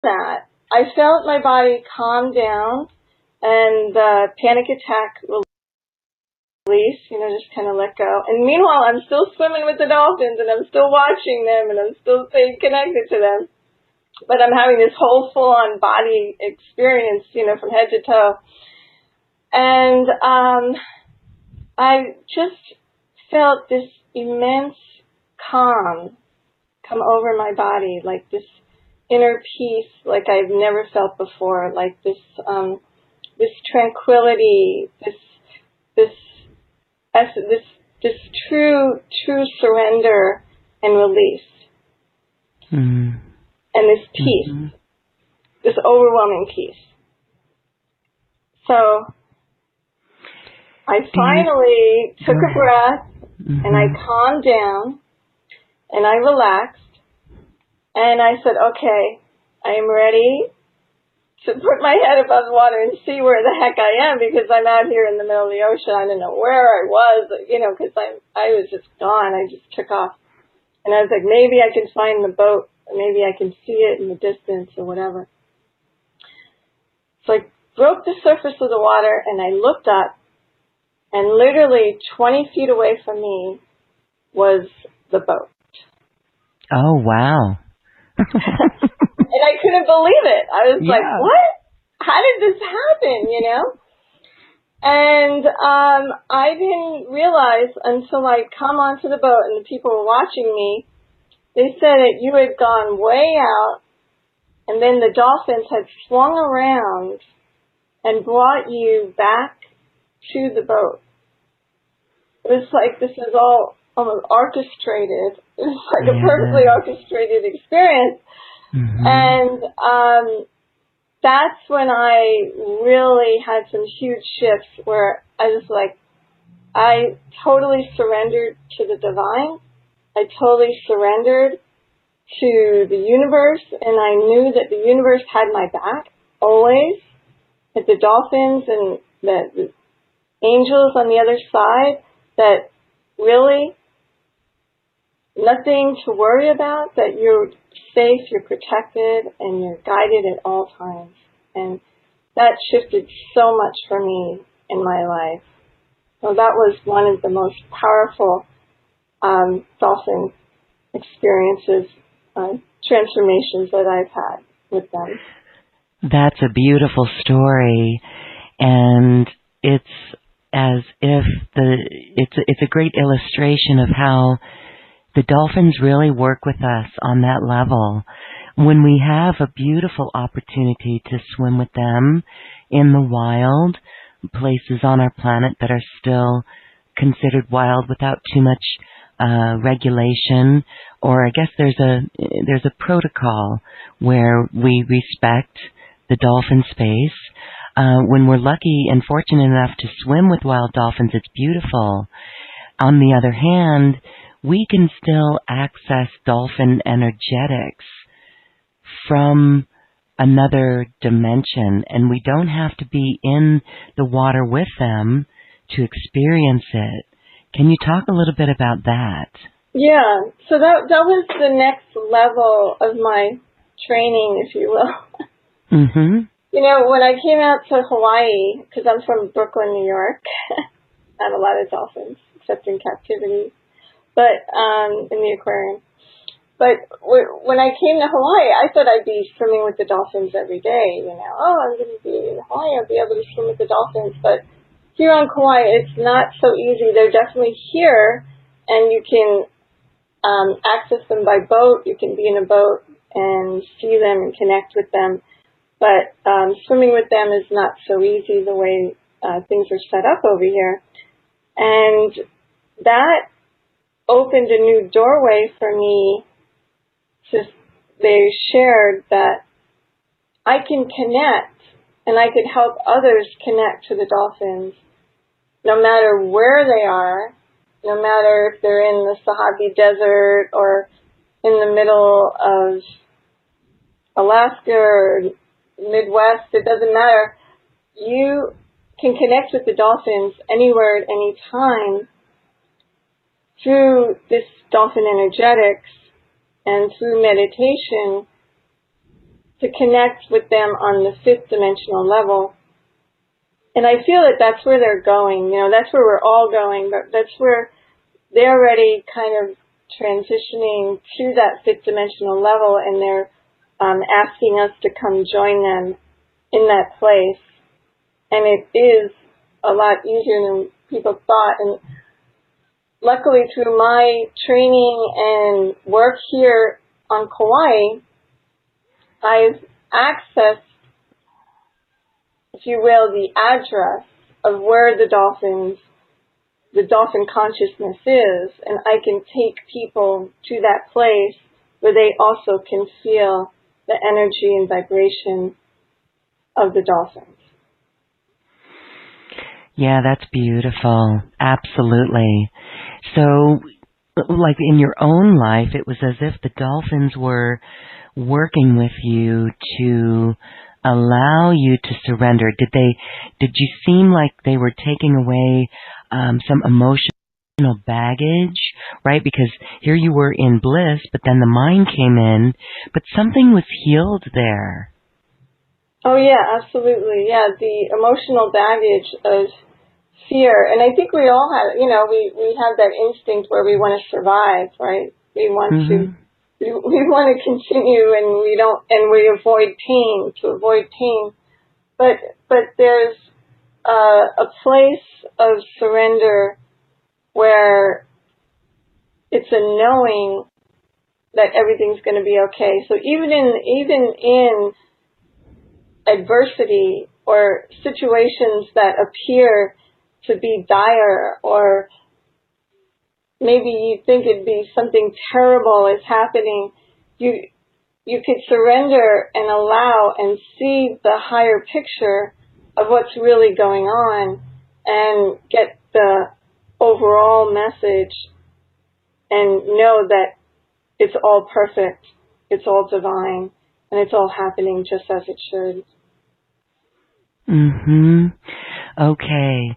that, I felt my body calm down and the panic attack release, just kind of let go. And meanwhile, I'm still swimming with the dolphins and I'm still watching them and I'm still staying connected to them. But I'm having this whole full-on body experience, from head to toe. And I just felt this immense calm come over my body, like this inner peace, like I've never felt before, like this tranquility, this true surrender and release, and this peace, this overwhelming peace. So I finally took a breath, and I calmed down, and I relaxed, and I said, okay, I am ready to put my head above the water and see where the heck I am, because I'm out here in the middle of the ocean. I didn't know where I was, because I was just gone. I just took off. And I was like, maybe I can find the boat, or maybe I can see it in the distance or whatever. So I broke the surface of the water, and I looked up, and literally 20 feet away from me was the boat. Oh, wow. And I couldn't believe it. I was like, what? How did this happen, And I didn't realize until I come onto the boat and the people were watching me, they said that you had gone way out, and then the dolphins had swung around and brought you back to the boat. It was like this was all almost orchestrated. It was like a perfectly orchestrated experience. And that's when I really had some huge shifts where I was like, I totally surrendered to the divine. I totally surrendered to the universe, and I knew that the universe had my back always, that the dolphins and the angels on the other side, that really nothing to worry about, that you're safe, you're protected, and you're guided at all times. And that shifted so much for me in my life. So that was one of the most powerful dolphin experiences, transformations that I've had with them. That's a beautiful story, and it's as if it's a great illustration of how the dolphins really work with us on that level. When we have a beautiful opportunity to swim with them in the wild, places on our planet that are still considered wild without too much regulation, or I guess there's a protocol where we respect the dolphin space. When we're lucky and fortunate enough to swim with wild dolphins, it's beautiful. On the other hand, we can still access dolphin energetics from another dimension, and we don't have to be in the water with them to experience it. Can you talk a little bit about that? Yeah, so that was the next level of my training, if you will. When I came out to Hawaii, because I'm from Brooklyn, New York, not a lot of dolphins, except in captivity, but in the aquarium. But when I came to Hawaii, I thought I'd be swimming with the dolphins every day, Oh, I'm going to be in Hawaii, I'll be able to swim with the dolphins. But here on Kauai, it's not so easy. They're definitely here, and you can access them by boat. You can be in a boat and see them and connect with them. But swimming with them is not so easy the way things are set up over here. And that opened a new doorway for me. They shared that I can connect and I could help others connect to the dolphins no matter where they are, no matter if they're in the Mojave Desert or in the middle of Alaska or Midwest, it doesn't matter. You can connect with the dolphins anywhere at any time through this dolphin energetics and through meditation to connect with them on the fifth dimensional level. And I feel that that's where they're going. That's where we're all going, but that's where they're already kind of transitioning to that fifth dimensional level, and they're asking us to come join them in that place. And it is a lot easier than people thought. And luckily, through my training and work here on Kauai, I've accessed, if you will, the address of where the dolphin consciousness is, and I can take people to that place where they also can feel the energy and vibration of the dolphins. Yeah, that's beautiful. Absolutely. So, like in your own life, it was as if the dolphins were working with you to allow you to surrender. Did you seem like they were taking away some emotional baggage, right? Because here you were in bliss, but then the mind came in, but something was healed there. Oh yeah, absolutely. Yeah, the emotional baggage of fear. And I think we all have, we have that instinct where we want to survive, right? We want we want to continue, and we avoid pain, to avoid pain. But there's a place of surrender where it's a knowing that everything's going to be okay. So even in adversity or situations that appear to be dire, or maybe you think it'd be something terrible is happening, you could surrender and allow and see the higher picture of what's really going on and get the overall message and know that it's all perfect, it's all divine, and it's all happening just as it should. Okay.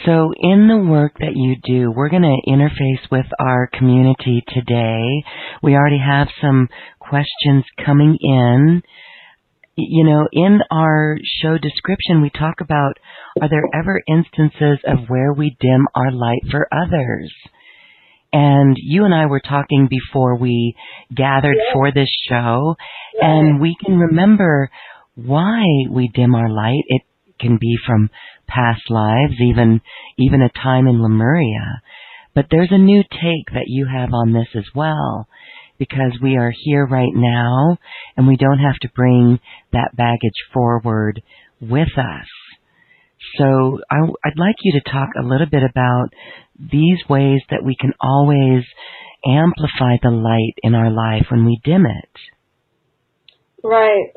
So in the work that you do, we're going to interface with our community today. We already have some questions coming in. In our show description, we talk about, are there ever instances of where we dim our light for others? And you and I were talking before we gathered for this show, and we can remember why we dim our light. It can be from past lives, even a time in Lemuria. But there's a new take that you have on this as well, because we are here right now, and we don't have to bring that baggage forward with us. So I'd like you to talk a little bit about these ways that we can always amplify the light in our life when we dim it. Right.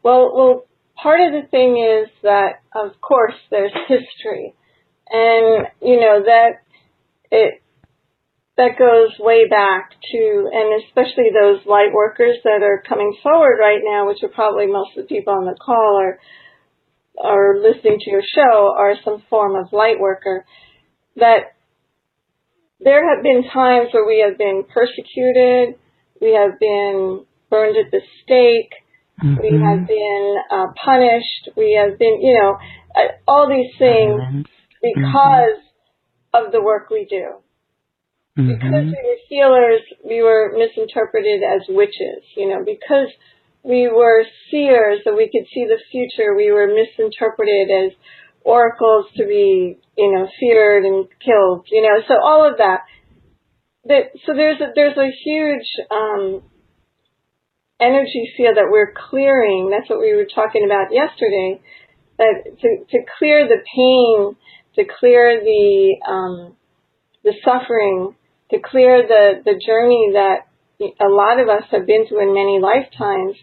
Well, part of the thing is that, of course, there's history, and that goes way back to, and especially those light workers that are coming forward right now, which are probably most of the people on the call or listening to your show, are some form of light worker. That there have been times where we have been persecuted, we have been burned at the stake, we have been punished, we have been, all these things because of the work we do. Because we were healers, we were misinterpreted as witches, because we were seers, so we could see the future, we were misinterpreted as oracles to be, feared and killed, so all of that. So there's a huge energy field that we're clearing. That's what we were talking about yesterday, that to clear the pain, to clear the suffering, to clear the journey that a lot of us have been through in many lifetimes,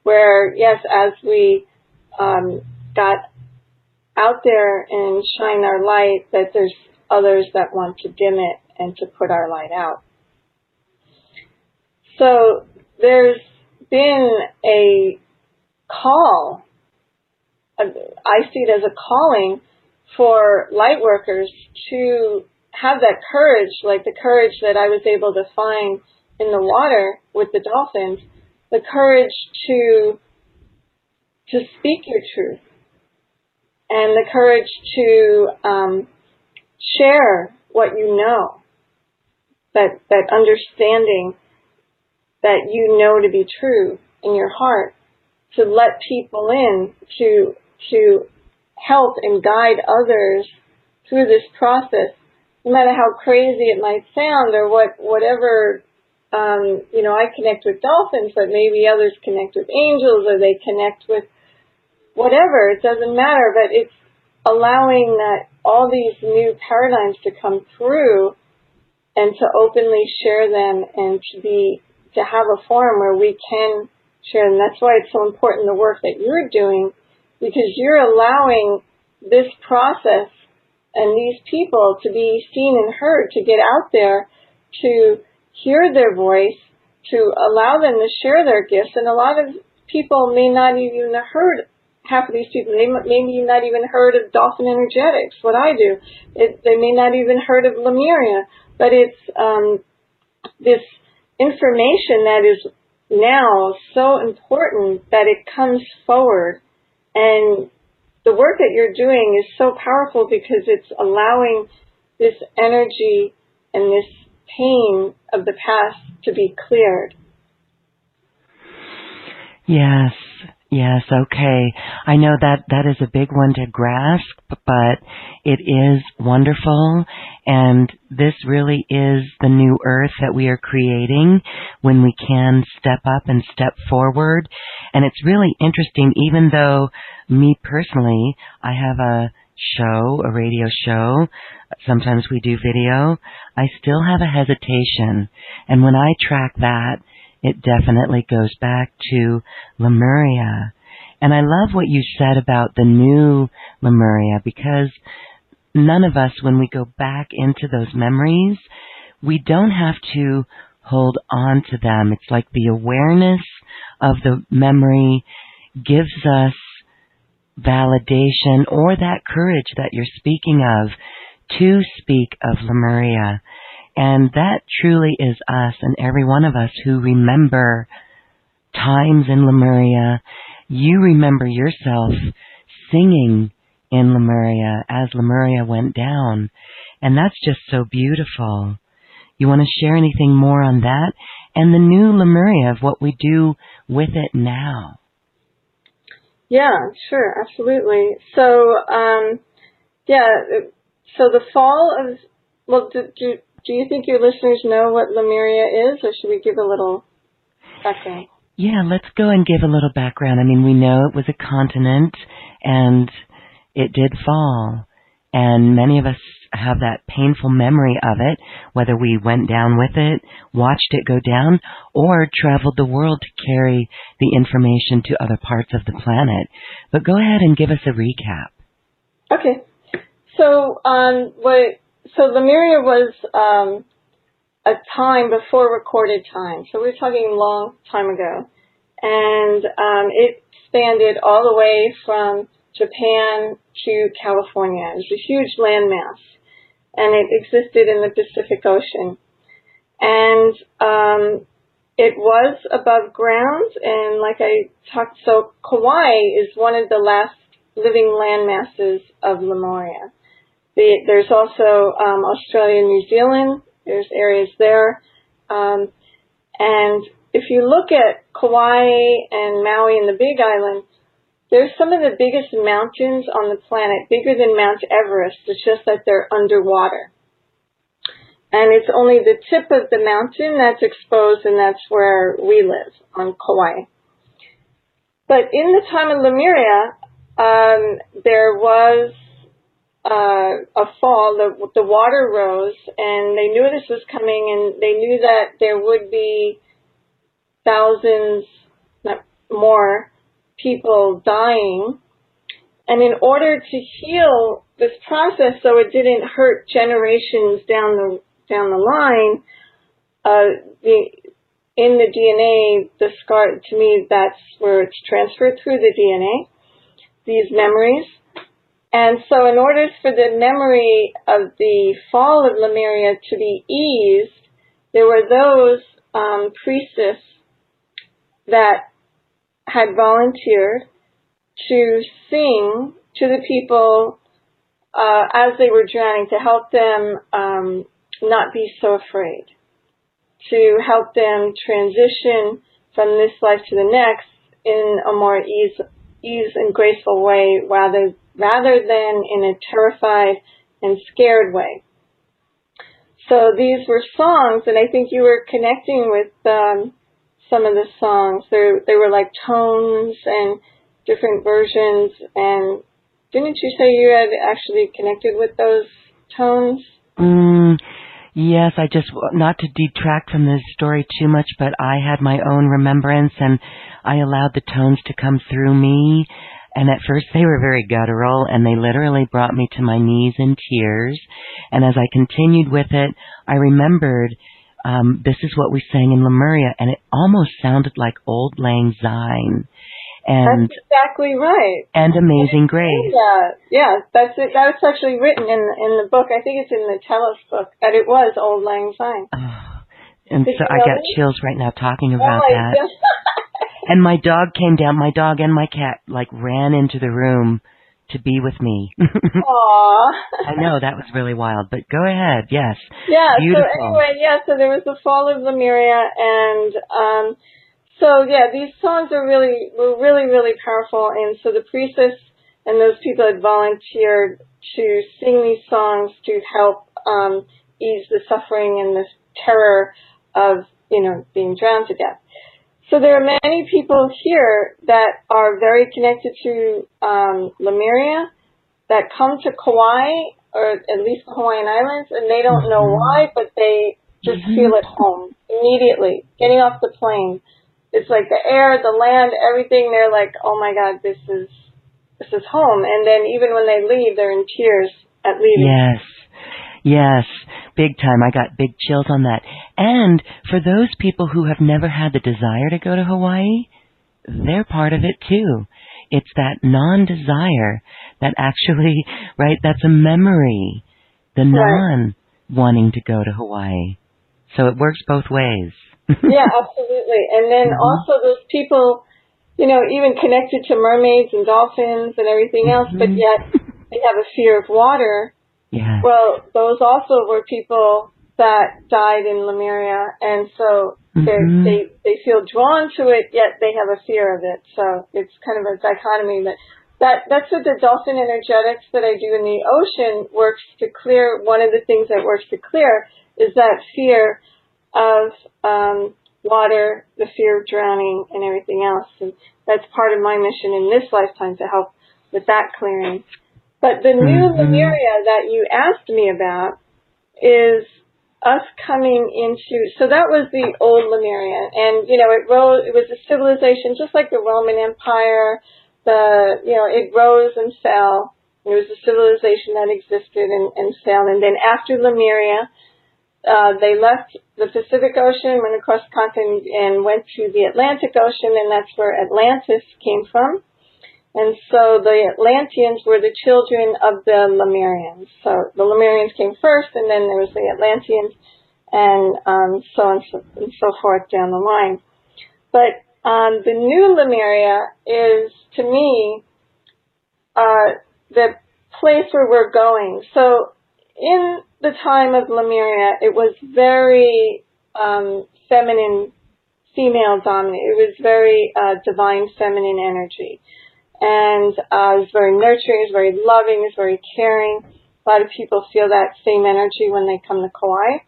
where, yes, as we got out there and shine our light, that there's others that want to dim it and to put our light out. So there's been a call, I see it as a calling for light workers to have that courage, like the courage that I was able to find in the water with the dolphins, the courage to to speak your truth, and the courage to share what you know, that understanding that you know to be true in your heart, to let people in, to help and guide others through this process, no matter how crazy it might sound, or whatever. I connect with dolphins, but maybe others connect with angels, or they connect with whatever. It doesn't matter, but it's allowing that all these new paradigms to come through and to openly share them, and to have a forum where we can share them. That's why it's so important, the work that you're doing, because you're allowing this process and these people to be seen and heard, to get out there, to hear their voice, to allow them to share their gifts. And a lot of people may not even have heard, half of these people, maybe not even heard of dolphin energetics, what I do. They may not even heard of Lemuria, but it's this information that is now so important that it comes forward. And the work that you're doing is so powerful because it's allowing this energy and this pain of the past to be cleared. Yes, okay. I know that is a big one to grasp, but it is wonderful, and this really is the new earth that we are creating when we can step up and step forward. And it's really interesting, even though me personally, I have a radio show, sometimes we do video, I still have a hesitation. And when I track that, it definitely goes back to Lemuria. And I love what you said about the new Lemuria, because none of us, when we go back into those memories, we don't have to hold on to them. It's like the awareness of the memory gives us validation, or that courage that you're speaking of, to speak of Lemuria. And that truly is us, and every one of us who remember times in Lemuria. You remember yourself singing in Lemuria as Lemuria went down, and that's just so beautiful. You want to share anything more on that and the new Lemuria of what we do with it now? Yeah, sure, absolutely. So, so the fall of, do you think your listeners know what Lemuria is, or should we give a little background? Yeah, let's go and give a little background. I mean, we know it was a continent, and it did fall, and many of us have that painful memory of it, whether we went down with it, watched it go down, or traveled the world to carry the information to other parts of the planet. But go ahead and give us a recap. Okay. So, Lemuria was a time before recorded time. So we're talking a long time ago. And it expanded all the way from Japan to California. It was a huge landmass, and it existed in the Pacific Ocean. And it was above ground, and like I talked, so Kauai is one of the last living land masses of Lemuria. There's also Australia and New Zealand. There's areas there. And if you look at Kauai and Maui and the Big Island, there's some of the biggest mountains on the planet, bigger than Mount Everest. It's just that they're underwater. And it's only the tip of the mountain that's exposed, and that's where we live, on Kauai. But in the time of Lemuria, there was a fall. The water rose, and they knew this was coming, and they knew that there would be thousands, not more, people dying. And in order to heal this process so it didn't hurt generations down the line, in the DNA, the scar, to me, that's where it's transferred through the DNA, these memories. And so in order for the memory of the fall of Lemuria to be eased, there were those priestesses that had volunteered to sing to the people as they were drowning, to help them not be so afraid, to help them transition from this life to the next in a more ease and graceful way, rather than in a terrified and scared way. So these were songs, and I think you were connecting with some of the songs. They were like tones and different versions, and didn't you say you had actually connected with those tones? Yes, I just, not to detract from this story too much, but I had my own remembrance, and I allowed the tones to come through me. And at first they were very guttural, and they literally brought me to my knees in tears. And as I continued with it, I remembered this is what we sang in Lemuria, and it almost sounded like Old Lang Syne. And that's exactly right. And Amazing Grace. Yeah, that's it. That was actually written in the book. I think it's in the Telos book, that it was Old Lang Syne. And so I got chills right now talking about that. And my dog came down. My dog and my cat ran into the room to be with me. Aww. I know, that was really wild. But go ahead, yes. Yeah. Beautiful. So anyway, so there was the fall of Lemuria, and these songs were really, really powerful. And so the priestess and those people had volunteered to sing these songs to help ease the suffering and the terror of being drowned to death. So there are many people here that are very connected to Lemuria, that come to Kauai, or at least the Hawaiian Islands, and they don't know why, but they just feel at home immediately, getting off the plane. It's like the air, the land, everything, they're like, oh my God, this is home. And then even when they leave, they're in tears at leaving. Yes, big time. I got big chills on that. And for those people who have never had the desire to go to Hawaii, they're part of it too. It's that non-desire that actually, right, that's a memory, the non-wanting to go to Hawaii. So it works both ways. Yeah, absolutely. And then also those people, even connected to mermaids and dolphins and everything else, but yet they have a fear of water. Yeah. Well, those also were people that died in Lemuria, and so they feel drawn to it, yet they have a fear of it. So it's kind of a dichotomy. But that's what the dolphin energetics that I do in the ocean works to clear. One of the things that works to clear is that fear of water, the fear of drowning, and everything else. And that's part of my mission in this lifetime, to help with that clearing. But the new Lemuria that you asked me about is us coming into, so that was the old Lemuria, and it was a civilization just like the Roman Empire. It rose and fell. It was a civilization that existed and fell, and then after Lemuria, they left the Pacific Ocean, went across the continent, and went to the Atlantic Ocean, and that's where Atlantis came from. And so the Atlanteans were the children of the Lemurians. So the Lemurians came first, and then there was the Atlanteans, and so on and so forth down the line. But the new Lemuria is, to me, the place where we're going. So in the time of Lemuria, it was very feminine, female-dominated. It was very divine feminine energy. And it was very nurturing, it was very loving, it was very caring. A lot of people feel that same energy when they come to Kauai.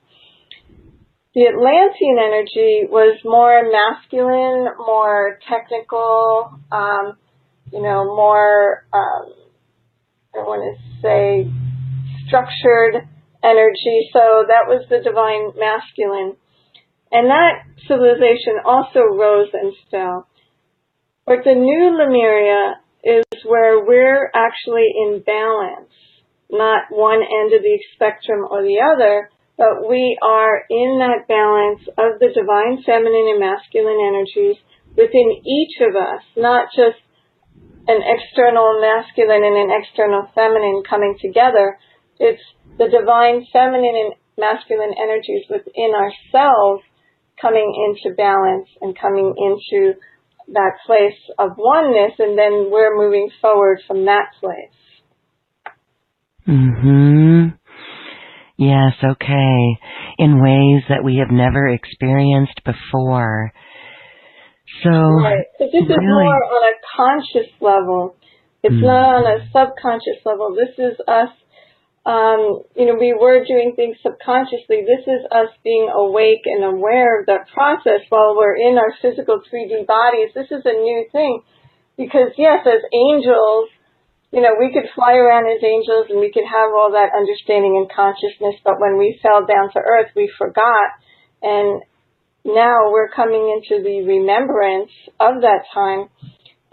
The Atlantean energy was more masculine, more technical, more, I want to say, structured energy. So that was the divine masculine. And that civilization also rose and fell. But the new Lemuria is where we're actually in balance, not one end of the spectrum or the other, but we are in that balance of the divine feminine and masculine energies within each of us, not just an external masculine and an external feminine coming together. It's the divine feminine and masculine energies within ourselves coming into balance and coming into that place of oneness, and then we're moving forward from that place. Yes, okay. In ways that we have never experienced before. So, right. So this is more on a conscious level. It's not on a subconscious level. This is us, we were doing things subconsciously. This is us being awake and aware of that process while we're in our physical 3D bodies. This is a new thing because, yes, as angels, we could fly around as angels and we could have all that understanding and consciousness, but when we fell down to earth, we forgot. And now we're coming into the remembrance of that time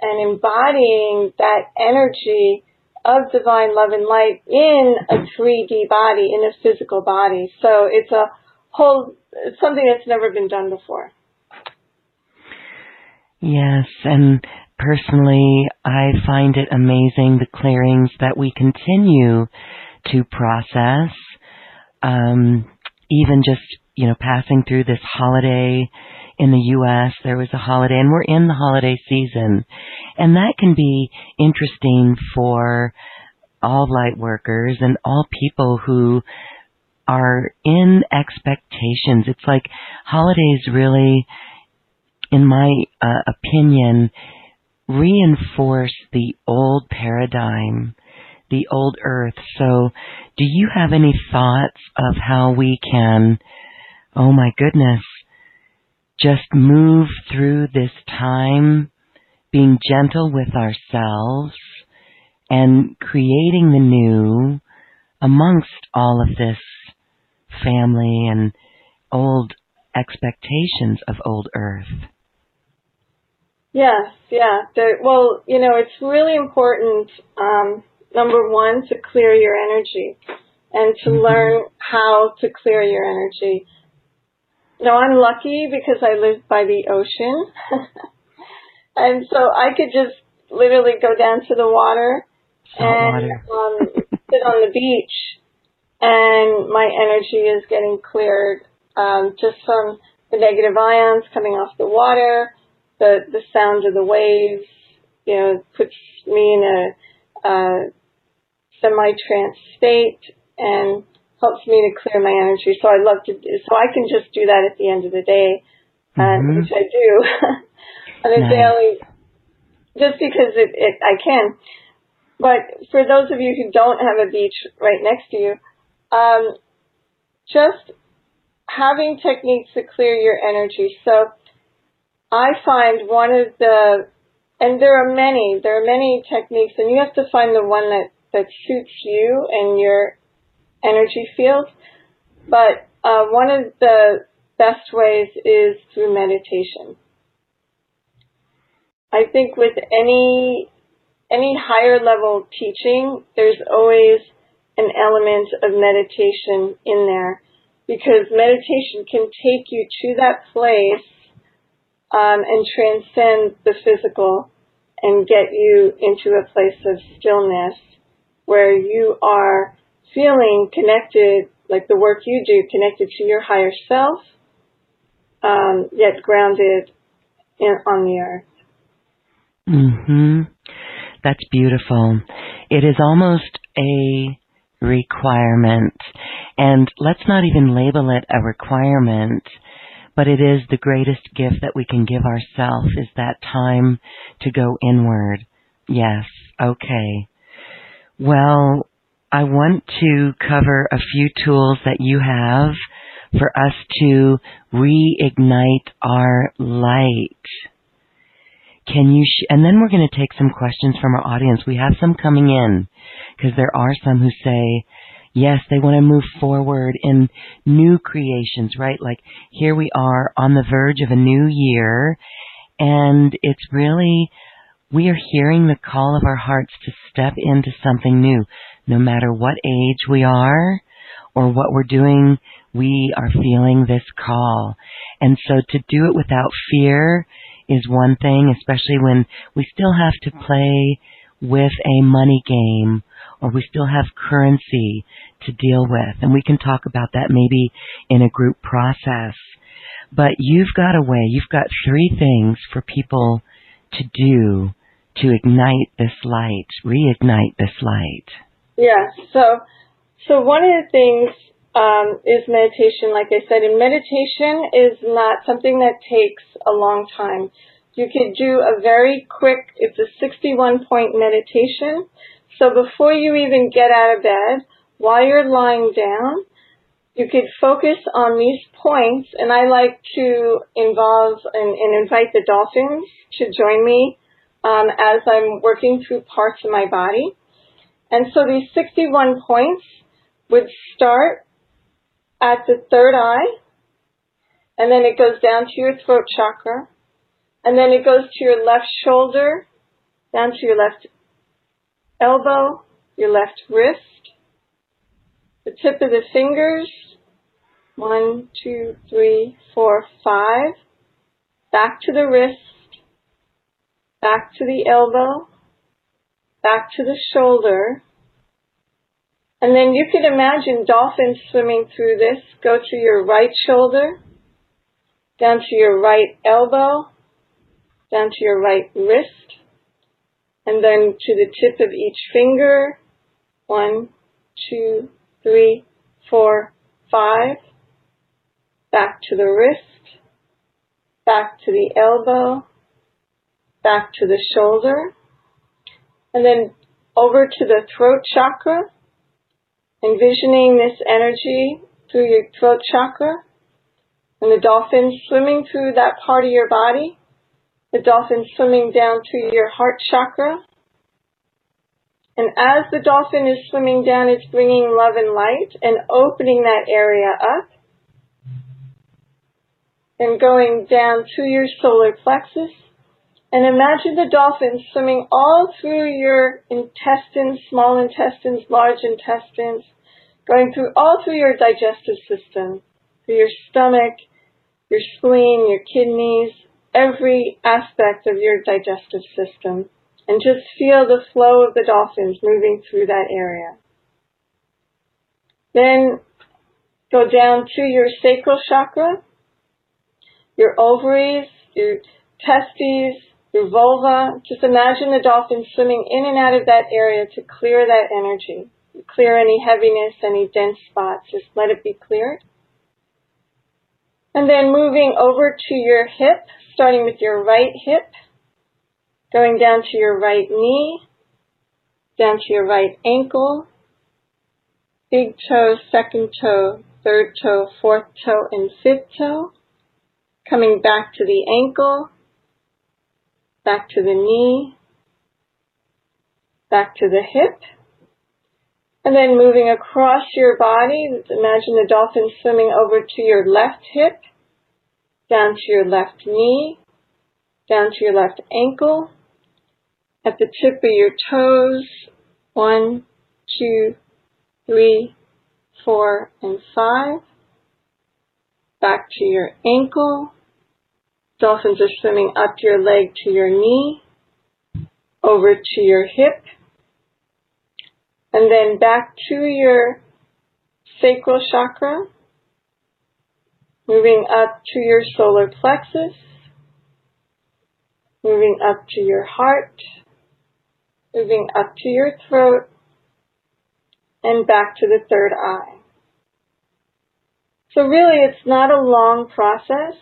and embodying that energy of divine love and light in a 3D body, in a physical body. So it's it's something that's never been done before. Yes, and personally, I find it amazing the clearings that we continue to process, even just, passing through this holiday in the U.S. There was a holiday, and we're in the holiday season, and that can be interesting for all light workers and all people who are in expectations. It's like holidays really, in my opinion, reinforce the old paradigm, the old earth. So do you have any thoughts of how we can, oh my goodness, just move through this time, being gentle with ourselves and creating the new amongst all of this family and old expectations of old earth? Yes, yeah. It's really important, number one, to clear your energy and to learn how to clear your energy. I'm lucky because I live by the ocean. And so I could just literally go down to the water and sit on the beach, and my energy is getting cleared just from the negative ions coming off the water. The sound of the waves, puts me in a semi-trance state and helps me to clear my energy. So I love to so I can just do that at the end of the day, which I do on a daily, just because I can. But for those of you who don't have a beach right next to you, just having techniques to clear your energy. So I find one of and there are many techniques, and you have to find the one that suits you and your energy field. But one of the best ways is through meditation. I think with any higher level teaching, there's always an element of meditation in there, because meditation can take you to that place and transcend the physical and get you into a place of stillness where you are feeling connected, like the work you do, connected to your higher self, yet grounded on the earth. That's beautiful. It is almost a requirement, and let's not even label it a requirement, but it is the greatest gift that we can give ourselves, is that time to go inward. Yes, okay. Well, I want to cover a few tools that you have for us to reignite our light. Can you, and then we're going to take some questions from our audience. We have some coming in, because there are some who say, yes, they want to move forward in new creations, right? Like here we are on the verge of a new year, and it's really, we are hearing the call of our hearts to step into something new. No matter what age we are or what we're doing, we are feeling this call. And so to do it without fear is one thing, especially when we still have to play with a money game, or we still have currency to deal with. And we can talk about that maybe in a group process. But you've got a way, you've got 3 things for people to do to ignite this light, reignite this light? Yeah, so one of the things is meditation. Like I said, and meditation is not something that takes a long time. You could do a very quick, it's a 61-point meditation. So before you even get out of bed, while you're lying down, you could focus on these points, and I like to involve and invite the dolphins to join me as I'm working through parts of my body. And so these 61 points would start at the third eye, and then it goes down to your throat chakra, and then it goes to your left shoulder, down to your left elbow, your left wrist, the tip of the fingers, 1, 2, 3, 4, 5, back to the wrist, back to the elbow, back to the shoulder. And then you could imagine dolphins swimming through this. Go to your right shoulder, down to your right elbow, down to your right wrist, and then to the tip of each finger. 1, 2, 3, 4, 5. Back to the wrist, back to the elbow, back to the shoulder, and then over to the throat chakra, envisioning this energy through your throat chakra, and the dolphin swimming through that part of your body, the dolphin swimming down to your heart chakra. And as the dolphin is swimming down, it's bringing love and light and opening that area up, and going down to your solar plexus. And imagine the dolphin swimming all through your intestines, small intestines, large intestines, going through all through your digestive system, through your stomach, your spleen, your kidneys, every aspect of your digestive system. And just feel the flow of the dolphins moving through that area. Then go down to your sacral chakra, your ovaries, your testes, your vulva. Just imagine the dolphin swimming in and out of that area to clear that energy. Clear any heaviness, any dense spots. Just let it be cleared. And then moving over to your hip, starting with your right hip, going down to your right knee, down to your right ankle, big toe, second toe, third toe, fourth toe, and fifth toe. Coming back to the ankle, back to the knee, back to the hip, and then moving across your body. Imagine the dolphin swimming over to your left hip, down to your left knee, down to your left ankle, at the tip of your toes, 1, 2, 3, 4, and 5, back to your ankle. Dolphins are swimming up your leg to your knee, over to your hip, and then back to your sacral chakra, moving up to your solar plexus, moving up to your heart, moving up to your throat, and back to the third eye. So really, it's not a long process.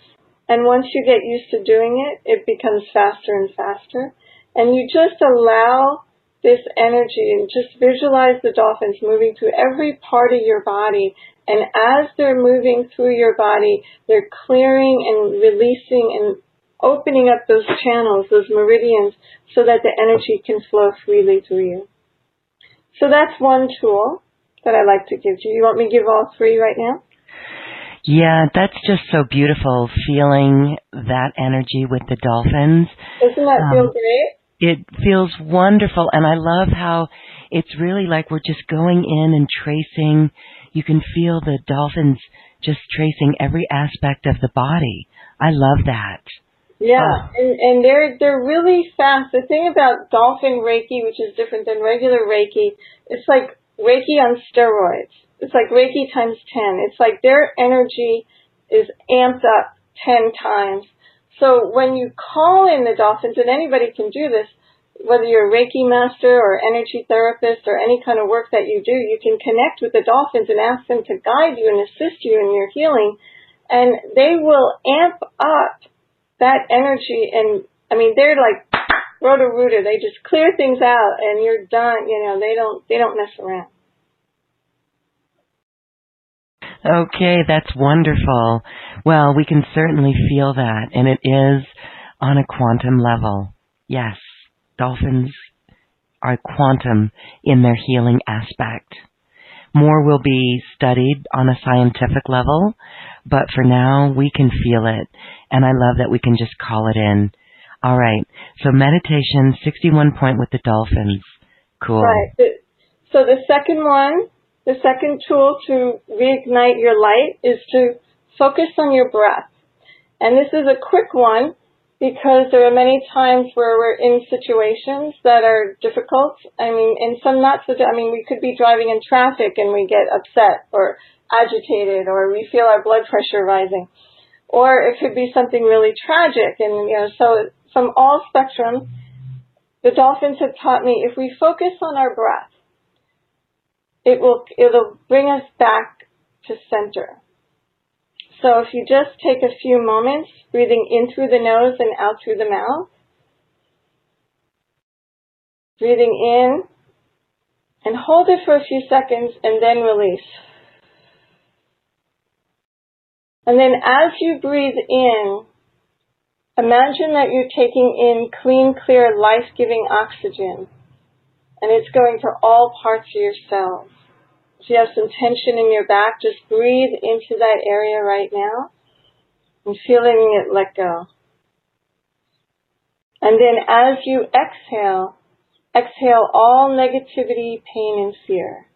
And once you get used to doing it, it becomes faster and faster. And you just allow this energy and just visualize the dolphins moving through every part of your body. And as they're moving through your body, they're clearing and releasing and opening up those channels, those meridians, so that the energy can flow freely through you. So that's one tool that I like to give you. You want me to give all three right now? Yeah, that's just so beautiful, feeling that energy with the dolphins. Doesn't that feel great? It feels wonderful, and I love how it's really like we're just going in and tracing. You can feel the dolphins just tracing every aspect of the body. I love that. Yeah, and they're really fast. The thing about dolphin Reiki, which is different than regular Reiki, it's like Reiki on steroids. It's like Reiki times 10. It's like their energy is amped up 10 times. So when you call in the dolphins, and anybody can do this, whether you're a Reiki master or energy therapist or any kind of work that you do, you can connect with the dolphins and ask them to guide you and assist you in your healing. And they will amp up that energy. And, I mean, they're like roto-rooter. They just clear things out and you're done. You know, they don't mess around. Okay, that's wonderful. Well, we can certainly feel that, and it is on a quantum level. Yes, dolphins are quantum in their healing aspect. More will be studied on a scientific level, but for now, we can feel it, and I love that we can just call it in. All right, so meditation, 61 point with the dolphins. Cool. Right. So the second tool to reignite your light is to focus on your breath. And this is a quick one because there are many times where we're in situations that are difficult. I mean, and some not so, we could be driving in traffic and we get upset or agitated or we feel our blood pressure rising. Or it could be something really tragic. And, so from all spectrum, the dolphins have taught me if we focus on our breath, it'll bring us back to center. So if you just take a few moments, breathing in through the nose and out through the mouth, breathing in, and hold it for a few seconds and then release. And then as you breathe in, imagine that you're taking in clean, clear, life-giving oxygen, and it's going to all parts of your cells. If you have some tension in your back, just breathe into that area right now and feeling it let go. And then as you exhale all negativity, pain, and fear.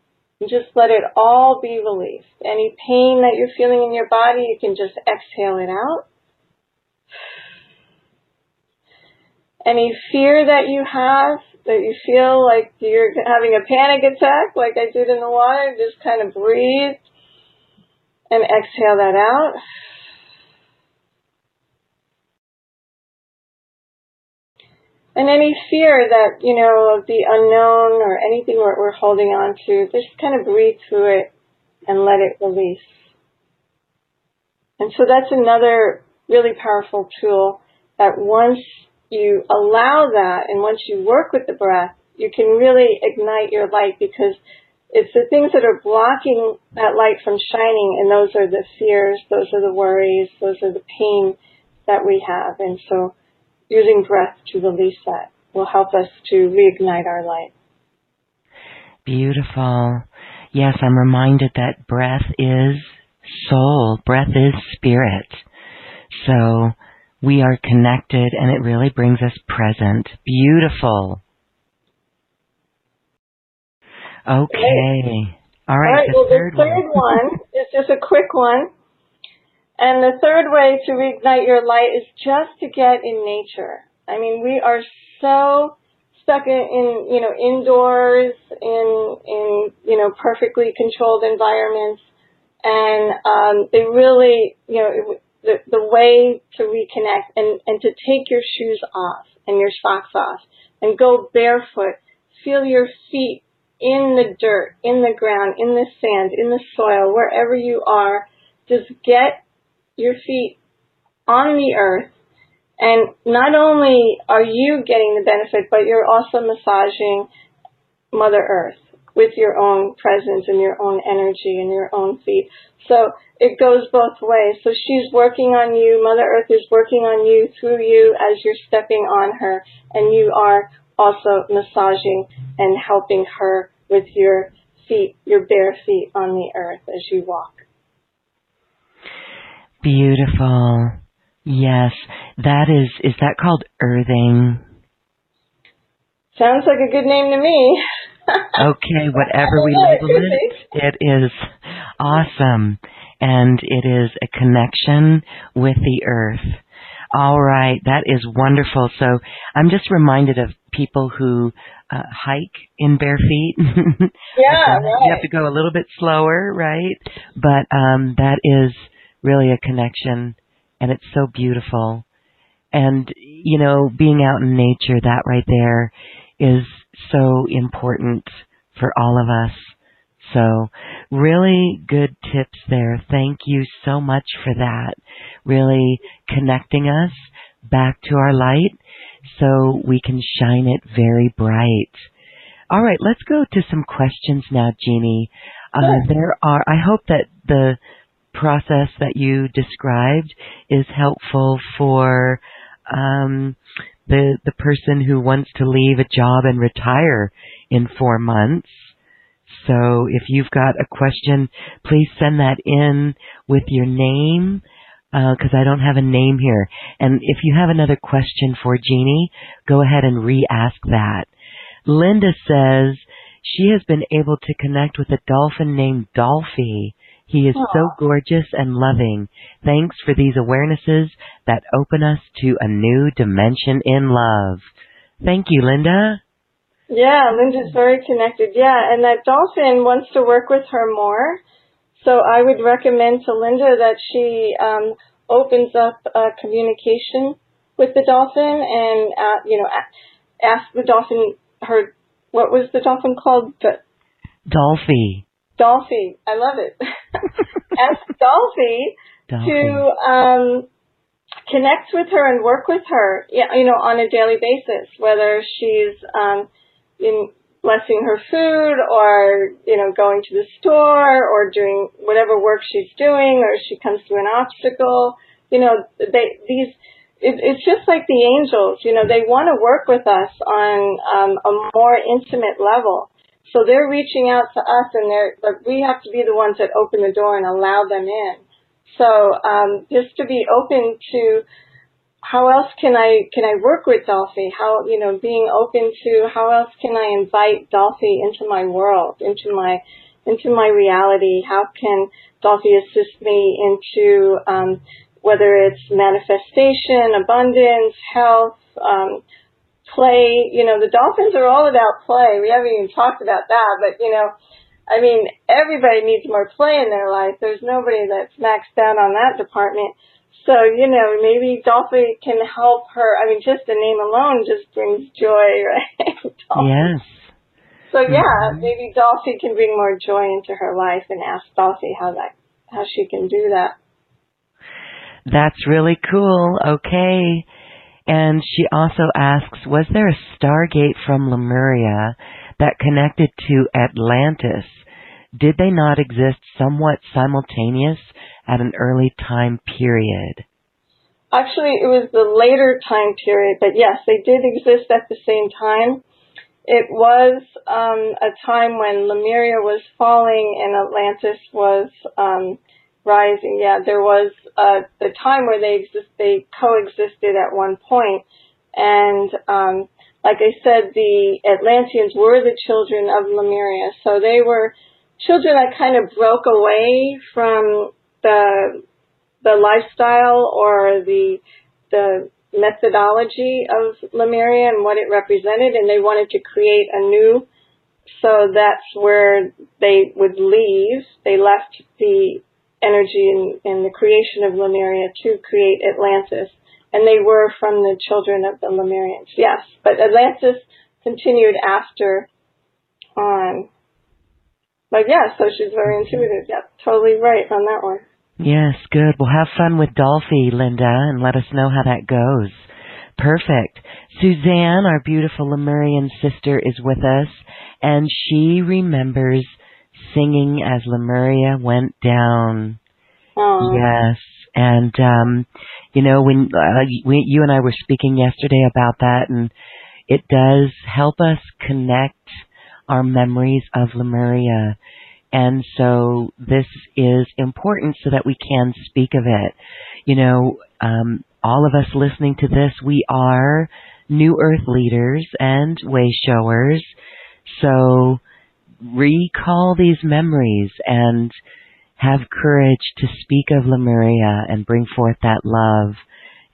And just let it all be released. Any pain that you're feeling in your body, you can just exhale it out. Any fear that you have, that you feel like you're having a panic attack, like I did in the water, just kind of breathe and exhale that out. And any fear that, of the unknown or anything we're holding on to, just kind of breathe through it and let it release. And so that's another really powerful tool that once you allow that and once you work with the breath, you can really ignite your light because it's the things that are blocking that light from shining, and those are the fears, those are the worries, those are the pain that we have. And so using breath to release that will help us to reignite our light. Beautiful. Yes, I'm reminded that breath is soul. Breath is spirit. So we are connected, and it really brings us present. Beautiful. Okay. All right. The third one is just a quick one. And the third way to reignite your light is just to get in nature. I mean, we are so stuck in indoors, in perfectly controlled environments. And they really, the way to reconnect and to take your shoes off and your socks off and go barefoot, feel your feet in the dirt, in the ground, in the sand, in the soil, wherever you are. Just get your feet on the earth, and not only are you getting the benefit, but you're also massaging Mother Earth with your own presence and your own energy and your own feet. So it goes both ways. So she's working on you, Mother Earth is working on you through you as you're stepping on her, and you are also massaging and helping her with your feet, your bare feet on the earth as you walk. Beautiful. Yes, that is that called earthing? Sounds like a good name to me. Okay, whatever we label it is awesome. And it is a connection with the earth. All right, that is wonderful. So I'm just reminded of people who hike in bare feet. Yeah, right. You have to go a little bit slower, right? But that is really a connection, and it's so beautiful. And, being out in nature, that right there is so important for all of us. So really good tips there. Thank you so much for that. Really connecting us back to our light so we can shine it very bright. All right, let's go to some questions now, Jeannie. I hope that the process that you described is helpful for the person who wants to leave a job and retire in 4 months. So if you've got a question, please send that in with your name, because I don't have a name here. And if you have another question for Jeannie, go ahead and re-ask that. Linda says she has been able to connect with a dolphin named Dolphy. He is so gorgeous and loving. Thanks for these awarenesses that open us to a new dimension in love. Thank you, Linda. Yeah, Linda's very connected. Yeah, and that dolphin wants to work with her more. So I would recommend to Linda that she opens up communication with the dolphin and, ask the dolphin what was the dolphin called? Dolphy. Dolphy. I love it. Ask Dolphy to connect with her and work with her, on a daily basis, whether she's blessing her food or, going to the store or doing whatever work she's doing, or she comes to an obstacle. It's just like the angels, they want to work with us on a more intimate level. So they're reaching out to us, and we have to be the ones that open the door and allow them in. So just to be open to how else can I work with Dolphy? How, being open to how else can I invite Dolphy into my world, into my reality? How can Dolphy assist me into whether it's manifestation, abundance, health, play? The dolphins are all about play. We haven't even talked about that, but everybody needs more play in their life. There's nobody that's maxed out on that department. So, maybe Dolphy can help her. Just the name alone just brings joy, right? Yes. So, maybe Dolphy can bring more joy into her life, and ask Dolphy how she can do that. That's really cool. Okay. And she also asks, was there a stargate from Lemuria that connected to Atlantis? Did they not exist somewhat simultaneous at an early time period? Actually, it was the later time period, but yes, they did exist at the same time. It was a time when Lemuria was falling and Atlantis was rising. Yeah, there was the time where they coexisted at one point. And like I said, the Atlanteans were the children of Lemuria. So they were children that kind of broke away from the lifestyle or the methodology of Lemuria and what it represented, and they wanted to create anew. So that's where they would leave. They left the energy in the creation of Lemuria to create Atlantis, and they were from the children of the Lemurians. Yes, but Atlantis continued after on. But yeah, so she's very intuitive. Yeah, totally right on that one. Yes, good. Well, have fun with Dolphy, Linda, and let us know how that goes. Perfect. Suzanne, our beautiful Lemurian sister, is with us, and she remembers singing as Lemuria went down. Oh. Yes. And, when you and I were speaking yesterday about that, and it does help us connect our memories of Lemuria. And so this is important so that we can speak of it. All of us listening to this, we are New Earth leaders and way showers. So recall these memories and have courage to speak of Lemuria and bring forth that love.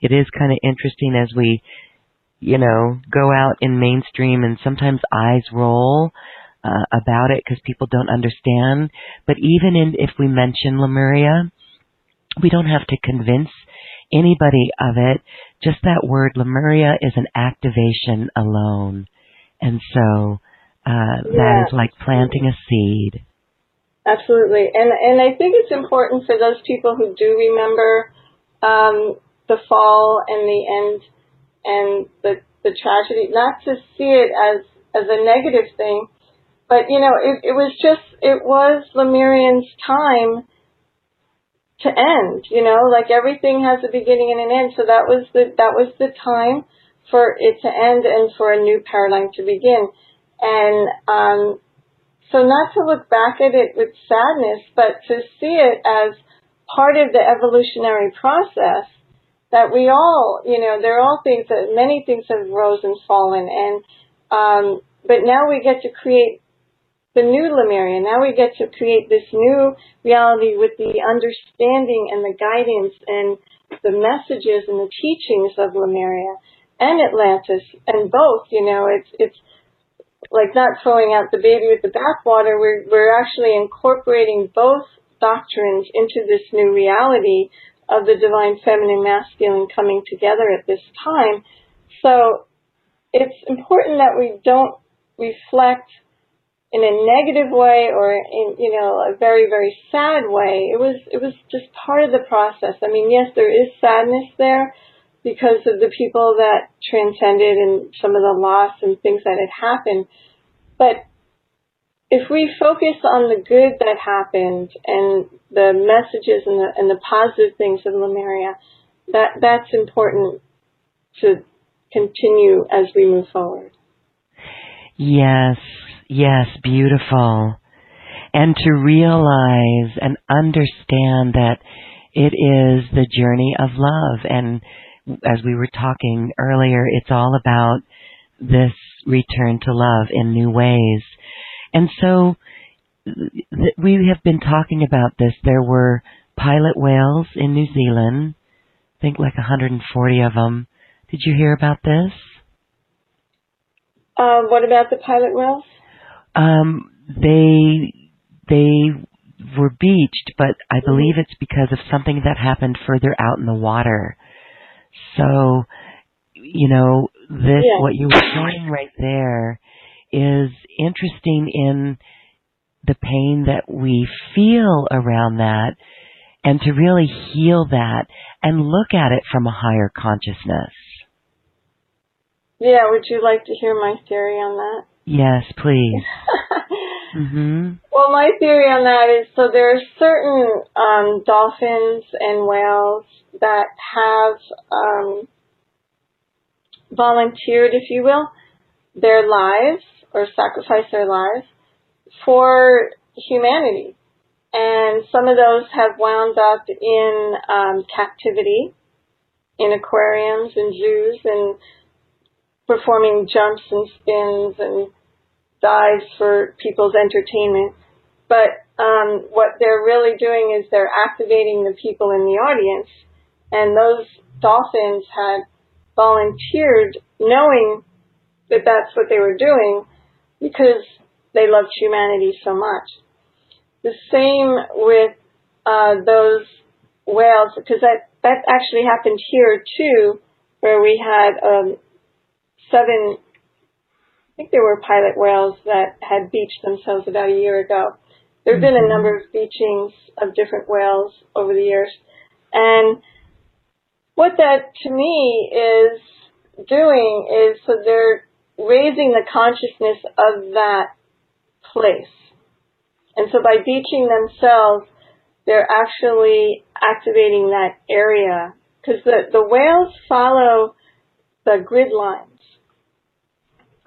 It is kind of interesting as we, go out in mainstream, and sometimes eyes roll about it because people don't understand. But even if we mention Lemuria, we don't have to convince anybody of it, just that word Lemuria is an activation alone. And so that is like planting a seed. Absolutely. And I think it's important for those people who do remember the fall and the end and the tragedy, not to see it as a negative thing, but, you know, it was Lemurian's time to end, you know, like everything has a beginning and an end. So that was the time for it to end and for a new paradigm to begin. And, so not to look back at it with sadness, but to see it as part of the evolutionary process that we all, you know, there are all things that many things have rose and fallen, and but now we get to create the new Lemuria. Now we get to create this new reality with the understanding and the guidance and the messages and the teachings of Lemuria and Atlantis, and both, you know, it's like not throwing out the baby with the bathwater. We're actually incorporating both doctrines into this new reality of the divine feminine masculine coming together at this time. So it's important that we don't reflect in a negative way or in, you know, a very, very sad way. It was just part of the process. I mean, yes, there is sadness there because of the people that transcended and some of the loss and things that had happened. But if we focus on the good that happened and the messages and the positive things of Lemuria, that's important to continue as we move forward. Yes, beautiful. And to realize and understand that it is the journey of love. And as we were talking earlier, it's all about this return to love in new ways. And so we have been talking about this. There were pilot whales in New Zealand, I think like 140 of them. Did you hear about this? What about the pilot whales? They were beached, but I believe it's because of something that happened further out in the water. So, you know, what you were showing right there is interesting in the pain that we feel around that, and to really heal that and look at it from a higher consciousness. Yeah, would you like to hear my theory on that? Yes, please. Mm-hmm. Well, my theory on that is, so there are certain dolphins and whales that have volunteered, if you will, their lives or sacrificed their lives for humanity. And some of those have wound up in captivity, in aquariums and zoos, and performing jumps and spins and dives for people's entertainment. But what they're really doing is they're activating the people in the audience. And those dolphins had volunteered knowing that that's what they were doing because they loved humanity so much. The same with those whales, because that actually happened here too, where we had 7, I think there were pilot whales that had beached themselves about a year ago. There have been a number of beachings of different whales over the years. And what that to me is doing is, so they're raising the consciousness of that place. And so by beaching themselves, they're actually activating that area. Because the whales follow the grid lines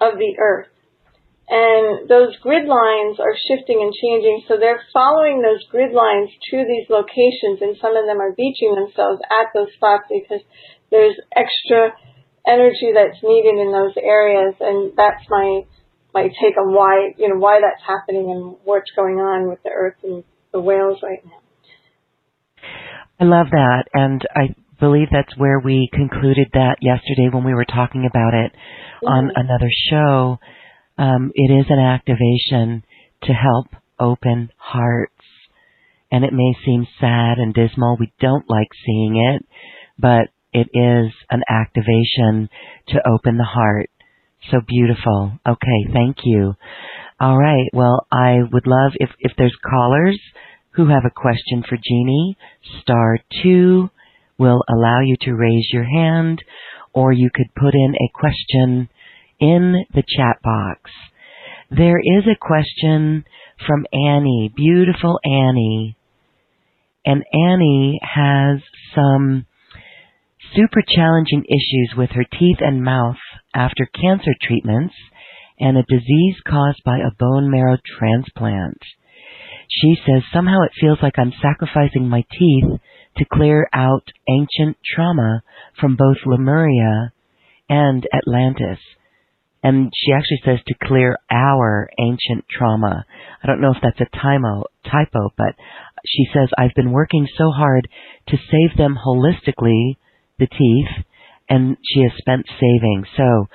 of the earth. And those grid lines are shifting and changing, so they're following those grid lines to these locations, and some of them are beaching themselves at those spots because there's extra energy that's needed in those areas, and that's my take on why that's happening and what's going on with the earth and the whales right now. I love that, and I believe that's where we concluded that yesterday when we were talking about it on another show. It is an activation to help open hearts. And it may seem sad and dismal. We don't like seeing it. but it is an activation to open the heart. So beautiful. Okay, thank you. All right, well, I would love if there's callers who have a question for Jeannie, *2 will allow you to raise your hand, or you could put in a question in the chat box. There is a question from Annie, beautiful Annie. And Annie has some super challenging issues with her teeth and mouth after cancer treatments and a disease caused by a bone marrow transplant. She says, somehow it feels like I'm sacrificing my teeth to clear out ancient trauma from both Lemuria and Atlantis. And she actually says to clear our ancient trauma. I don't know if that's a typo, but she says, I've been working so hard to save them holistically, the teeth, and she has spent saving. So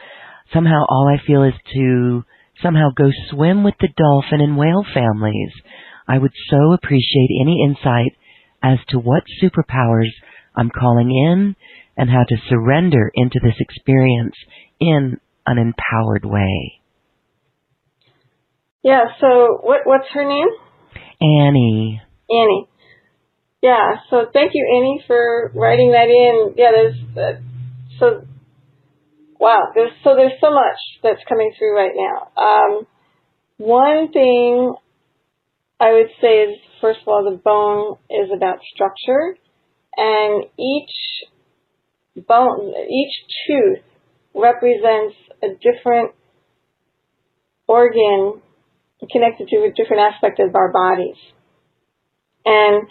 somehow all I feel is to somehow go swim with the dolphin and whale families. I would so appreciate any insight as to what superpowers I'm calling in and how to surrender into this experience in an empowered way. Yeah, so what's her name? Annie. Annie. Yeah, so thank you, Annie, for writing that in. Yeah, there's so much that's coming through right now. One thing I would say is, first of all, the bone is about structure, and each tooth represents a different organ connected to a different aspect of our bodies. And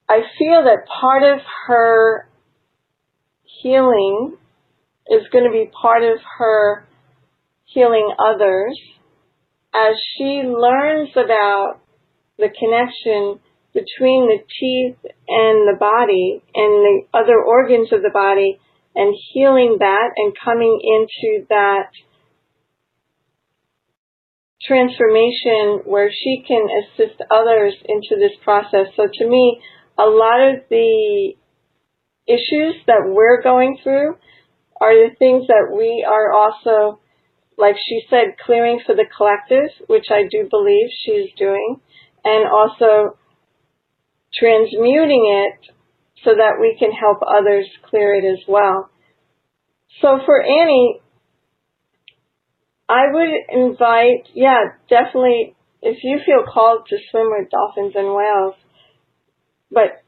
I feel that part of her healing is going to be part of her healing others as she learns about the connection between the teeth and the body and the other organs of the body, and healing that and coming into that transformation where she can assist others into this process. So to me, a lot of the issues that we're going through are the things that we are also, like she said, clearing for the collective, which I do believe she's doing, and also transmuting it so that we can help others clear it as well. So for Annie, I would invite, definitely, if you feel called to swim with dolphins and whales, but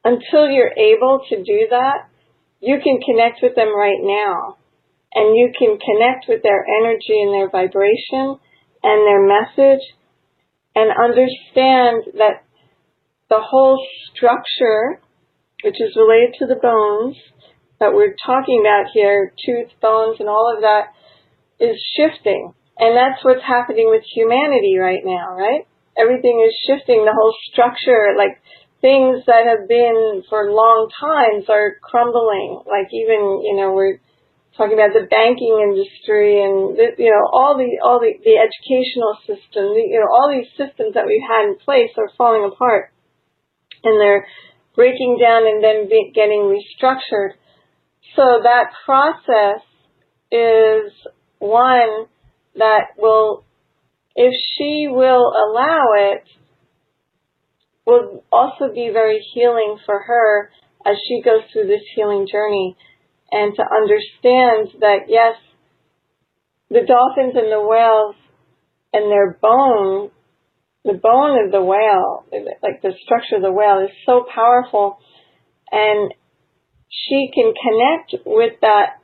until you're able to do that, you can connect with them right now, and you can connect with their energy and their vibration and their message, and understand that the whole structure, which is related to the bones that we're talking about here, tooth, bones, and all of that, is shifting. And that's what's happening with humanity right now, right? Everything is shifting. The whole structure, like things that have been for long times are crumbling. Like even, we're talking about the banking industry and, all the educational system, all these systems that we've had in place are falling apart. And they're breaking down and then getting restructured. So that process is one that will, if she will allow it, will also be very healing for her as she goes through this healing journey, and to understand that, yes, the dolphins and the whales and their bone, the bone of the whale, like the structure of the whale, is so powerful, and she can connect with that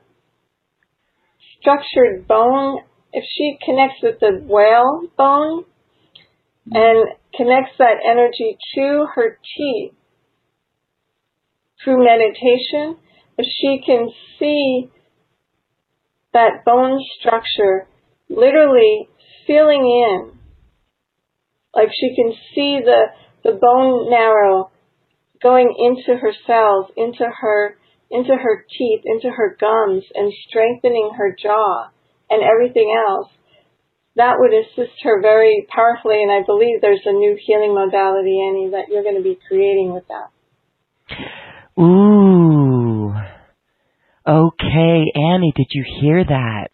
structured bone. If she connects with the whale bone and connects that energy to her teeth through meditation, if she can see that bone structure literally filling in, like she can see the bone marrow going into her cells, into her teeth, into her gums, and strengthening her jaw and everything else, that would assist her very powerfully. And I believe there's a new healing modality, Annie, that you're going to be creating with that. Ooh. Okay, Annie, did you hear that?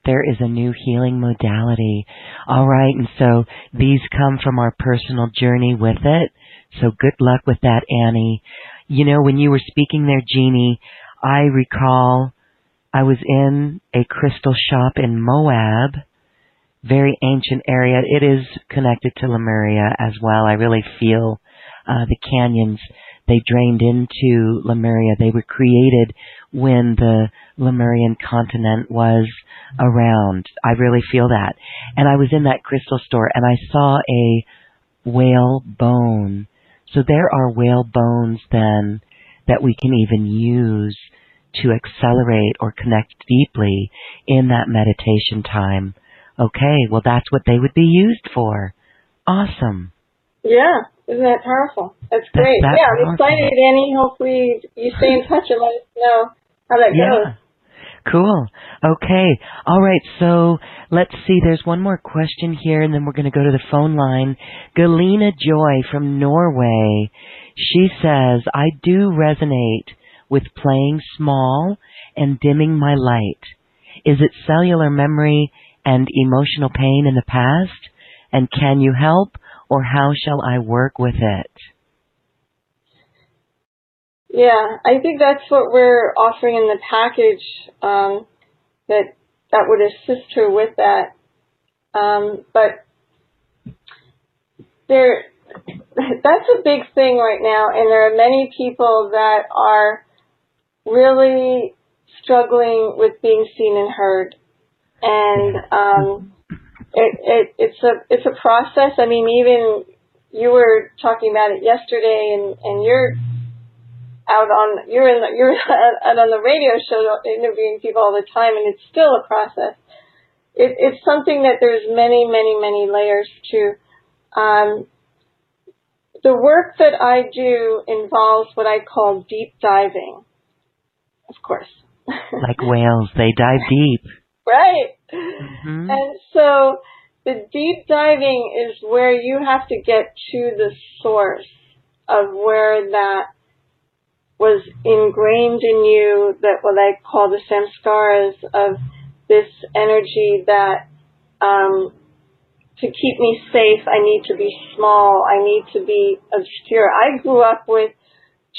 There is a new healing modality. All right, and so these come from our personal journey with it. So good luck with that, Annie. You know, when you were speaking there, Jeannie, I recall I was in a crystal shop in Moab, very ancient area. It is connected to Lemuria as well. I really feel the canyons. They drained into Lemuria. They were created when the Lemurian continent was around. I really feel that. And I was in that crystal store and I saw a whale bone. So there are whale bones then that we can even use to accelerate or connect deeply in that meditation time. Okay, well that's what they would be used for. Awesome. Yeah, isn't that powerful? That's great. That's I'm powerful. excited, Annie. Hopefully you stay in touch and let us know how that goes. Cool. Okay. All right. So let's see. There's one more question here, and then we're going to go to the phone line. Galina Joy from Norway. She says, I do resonate with playing small and dimming my light. Is it cellular memory and emotional pain in the past? And can you help, or how shall I work with it? Yeah, I think that's what we're offering in the package, that would assist her with that. But that's a big thing right now, and there are many people that are really struggling with being seen and heard. And it's a process. I mean, even you were talking about it yesterday, and you're out on the radio show interviewing people all the time, and it's still a process. It's something that there's many, many, many layers to. The work that I do involves what I call deep diving, of course. Like whales, they dive deep. Right. Mm-hmm. And so the deep diving is where you have to get to the source of where that was ingrained in you, that what I call the samskaras of this energy that to keep me safe, I need to be small, I need to be obscure. I grew up with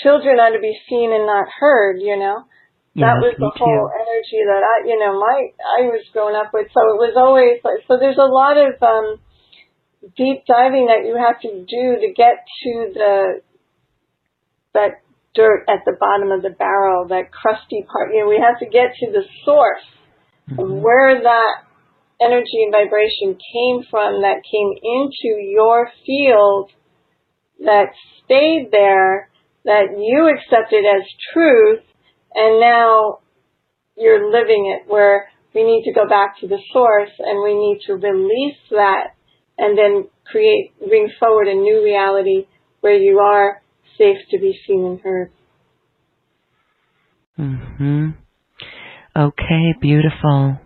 children are to be seen and not heard, you know. That was the whole energy that I was growing up with. So it was always like, so there's a lot of deep diving that you have to do to get to that dirt at the bottom of the barrel, that crusty part. You know, we have to get to the source of where that energy and vibration came from, that came into your field, that stayed there, that you accepted as truth, and now you're living it, where we need to go back to the source and we need to release that and then bring forward a new reality where you are safe to be seen and heard. Okay, beautiful.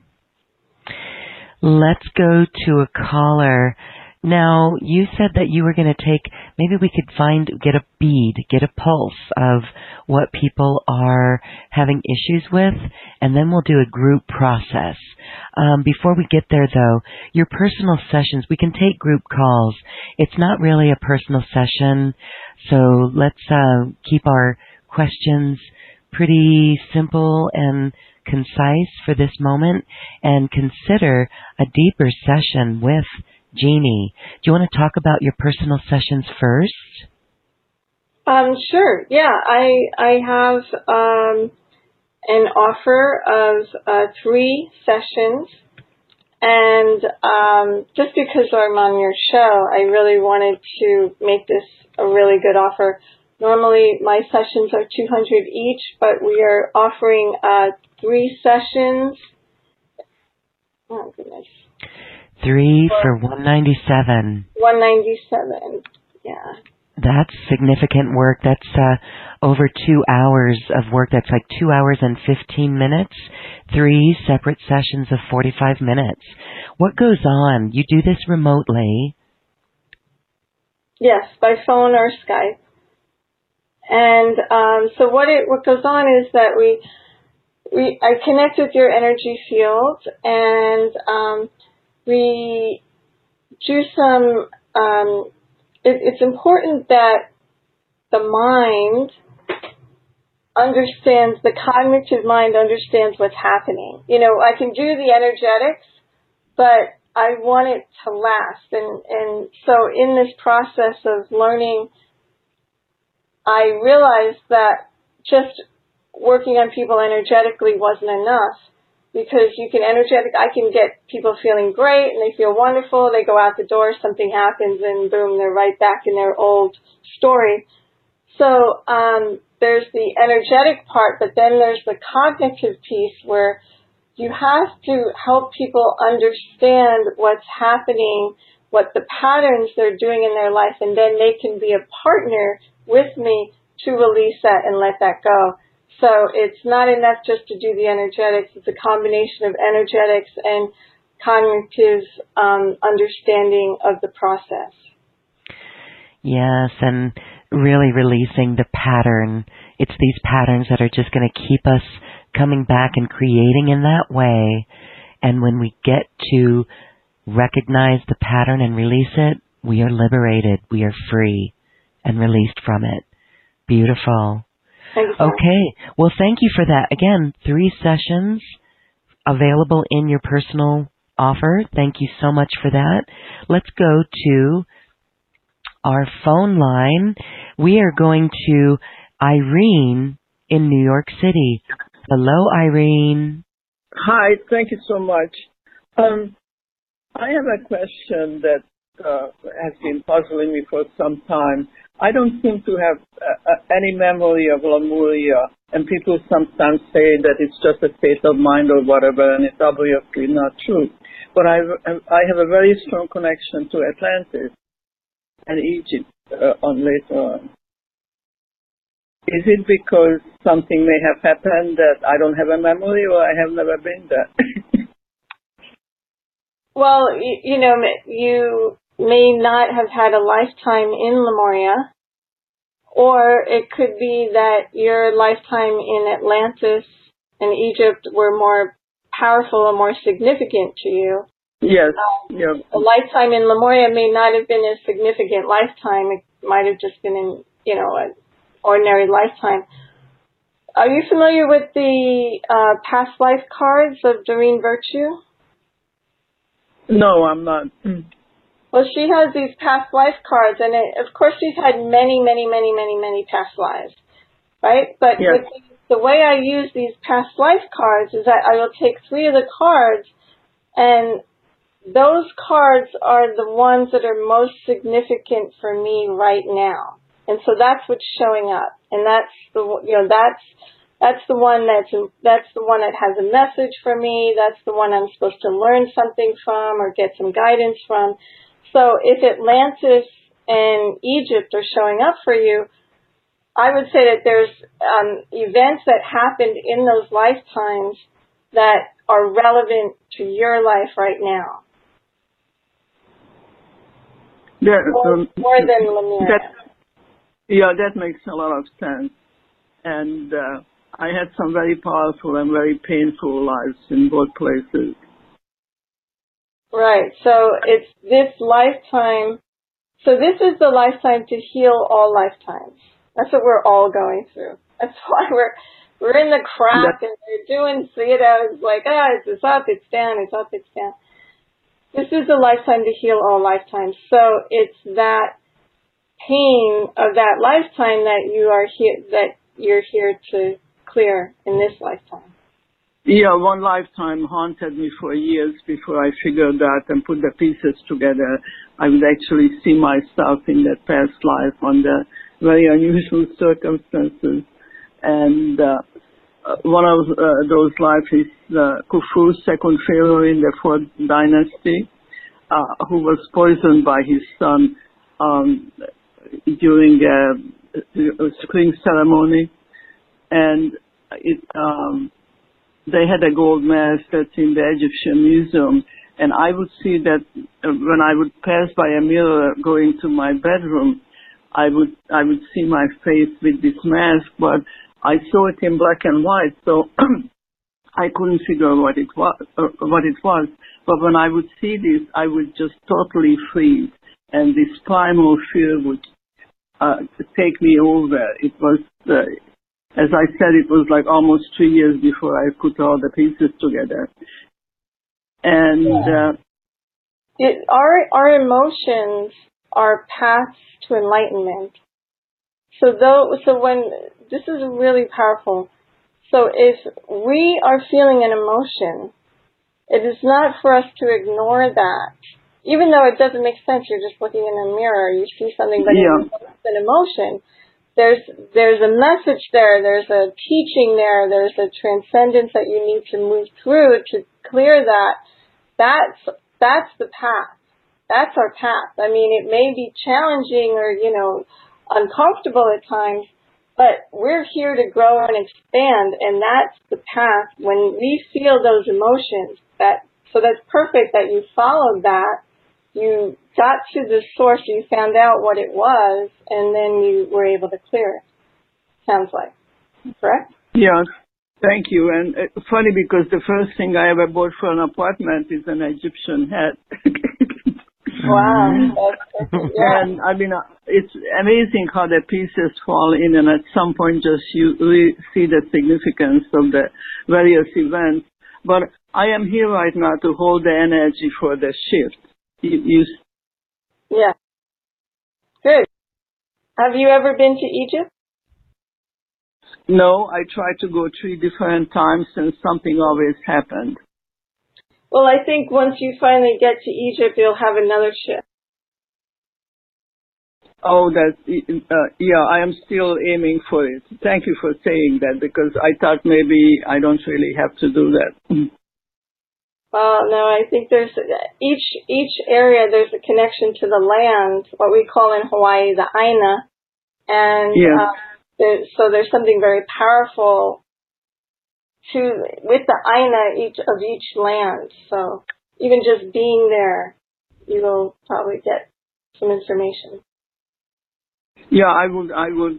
Let's go to a caller. Now, you said that you were going to maybe we could get a bead, get a pulse of what people are having issues with, and then we'll do a group process. Before we get there, though, your personal sessions, we can take group calls. It's not really a personal session, so let's keep our questions pretty simple and concise for this moment, and consider a deeper session with Jeannie. Do you want to talk about your personal sessions first? Sure. Yeah, I have an offer of 3 sessions, and just because I'm on your show, I really wanted to make this a really good offer. Normally, my sessions are $200 each, but we are offering 3 sessions. Oh goodness. 3 for $197. $197. Yeah. That's significant work. That's over 2 hours of work. That's like 2 hours and 15 minutes. 3 separate sessions of 45 minutes. What goes on? You do this remotely? Yes, by phone or Skype. And so what goes on is that I connect with your energy field, and we do some. It's important that the mind understands, the cognitive mind understands what's happening. You know, I can do the energetics, but I want it to last. And so in this process of learning, I realized that just working on people energetically wasn't enough, because I can get people feeling great and they feel wonderful. They go out the door, something happens, and boom, they're right back in their old story. So there's the energetic part, but then there's the cognitive piece where you have to help people understand what's happening, what the patterns they're doing in their life, and then they can be a partner with me to release that and let that go. So it's not enough just to do the energetics. It's a combination of energetics and cognitive understanding of the process. Yes, and really releasing the pattern. It's these patterns that are just going to keep us coming back and creating in that way. And when we get to recognize the pattern and release it, we are liberated. We are free and released from it. Beautiful. Okay. Well, thank you for that. Again, 3 sessions available in your personal offer. Thank you so much for that. Let's go to our phone line. We are going to Irene in New York City. Hello, Irene. Hi, thank you so much. I have a question that has been puzzling me for some time. I don't seem to have any memory of Lemuria, and people sometimes say that it's just a state of mind or whatever, and it's obviously not true. But I have a very strong connection to Atlantis and Egypt later on. Is it because something may have happened that I don't have a memory, or I have never been there? Well, you know, you may not have had a lifetime in Lemuria, or it could be that your lifetime in Atlantis and Egypt were more powerful and more significant to you. Yes. Yeah. A lifetime in Lemuria may not have been a significant lifetime. It might have just been in, you know, an ordinary lifetime. Are you familiar with the past life cards of Doreen Virtue? No, I'm not. Well, she has these past life cards, and of course she's had many past lives, right? But yes. The way I use these past life cards is that I will take 3 of the cards, and those cards are the ones that are most significant for me right now. And so that's what's showing up, and that's the one that has a message for me. That's the one I'm supposed to learn something from or get some guidance from. So if Atlantis and Egypt are showing up for you, I would say that there's events that happened in those lifetimes that are relevant to your life right now. More than Lemuria. Yeah, that makes a lot of sense. And I had some very powerful and very painful lives in both places. Right. So it's this lifetime. So this is the lifetime to heal all lifetimes. That's what we're all going through. That's why we're in the crack and we're doing, you know, it's like, it's up, it's down, it's up, it's down. This is the lifetime to heal all lifetimes. So it's that pain of that lifetime that you're here to clear in this lifetime. Yeah, one lifetime haunted me for years before I figured out and put the pieces together. I would actually see myself in that past life under very unusual circumstances. And one of those lives is Khufu's second pharaoh in the 4th dynasty, who was poisoned by his son during a spring ceremony. And they had a gold mask that's in the Egyptian Museum, and I would see that when I would pass by a mirror going to my bedroom, I would see my face with this mask, but I saw it in black and white, so I couldn't figure what it was. But when I would see this, I would just totally freeze, and this primal fear would take me over. It was, as I said, it was like almost 3 years before I put all the pieces together. And our emotions are paths to enlightenment. So when this is really powerful. So if we are feeling an emotion, it is not for us to ignore that. Even though it doesn't make sense, you're just looking in a mirror, you see something, but it's an emotion. There's a message there, there's a teaching there, there's a transcendence that you need to move through to clear that. That's the path. That's our path. I mean, it may be challenging or, uncomfortable at times, but we're here to grow and expand, and that's the path. When we feel those emotions, so that's perfect that you followed that. You got to the source, you found out what it was, and then you were able to clear it. Sounds like. Correct? Yeah. Thank you. And it's funny because the first thing I ever bought for an apartment is an Egyptian hat. Wow. Yeah. And I mean, it's amazing how the pieces fall in, and at some point just you really see the significance of the various events. But I am here right now to hold the energy for the shift. Yeah. Good. Have you ever been to Egypt? No, I tried to go 3 different times and something always happened. Well, I think once you finally get to Egypt, you'll have another shift. Oh, I am still aiming for it. Thank you for saying that, because I thought maybe I don't really have to do that. Well, no, I think there's each area, there's a connection to the land, what we call in Hawaii the Aina, and so there's something very powerful with the Aina of each land. So even just being there, you will probably get some information. Yeah, I would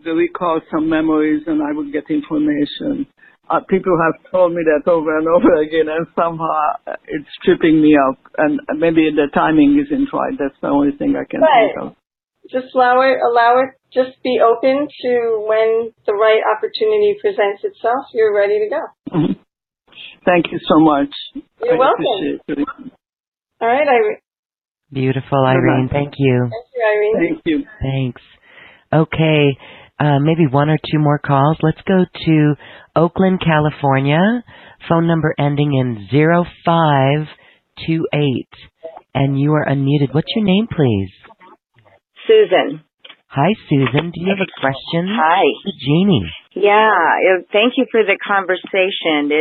recall some memories and I would get information. People have told me that over and over again, and somehow it's tripping me up. And maybe the timing isn't right. That's the only thing I can think of. Just allow it. Just be open to when the right opportunity presents itself. You're ready to go. Mm-hmm. Thank you so much. You're welcome. Appreciate it. All right, Irene. Beautiful, Irene. Thank you. Thank you, Irene. Thank you. Thanks. Okay, maybe 1 or 2 more calls. Let's go to Oakland, California. Phone number ending in 0528. And you are unmuted. What's your name, please? Susan. Hi, Susan. Do you have a question? Hi. Jeannie. Yeah. Thank you for the conversation.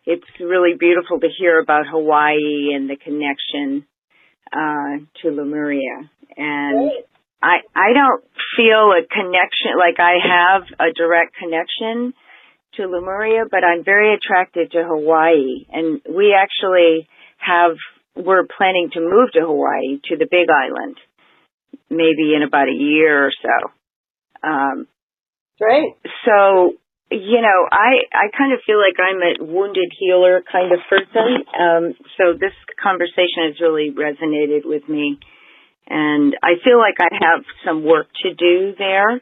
It's really beautiful to hear about Hawaii and the connection to Lemuria. And I don't feel a connection, like I have a direct connection to Lemuria, but I'm very attracted to Hawaii. And we actually we're planning to move to Hawaii, to the Big Island, maybe in about a year or so. Great. So, I kind of feel like I'm a wounded healer kind of person. So this conversation has really resonated with me. And I feel like I have some work to do there.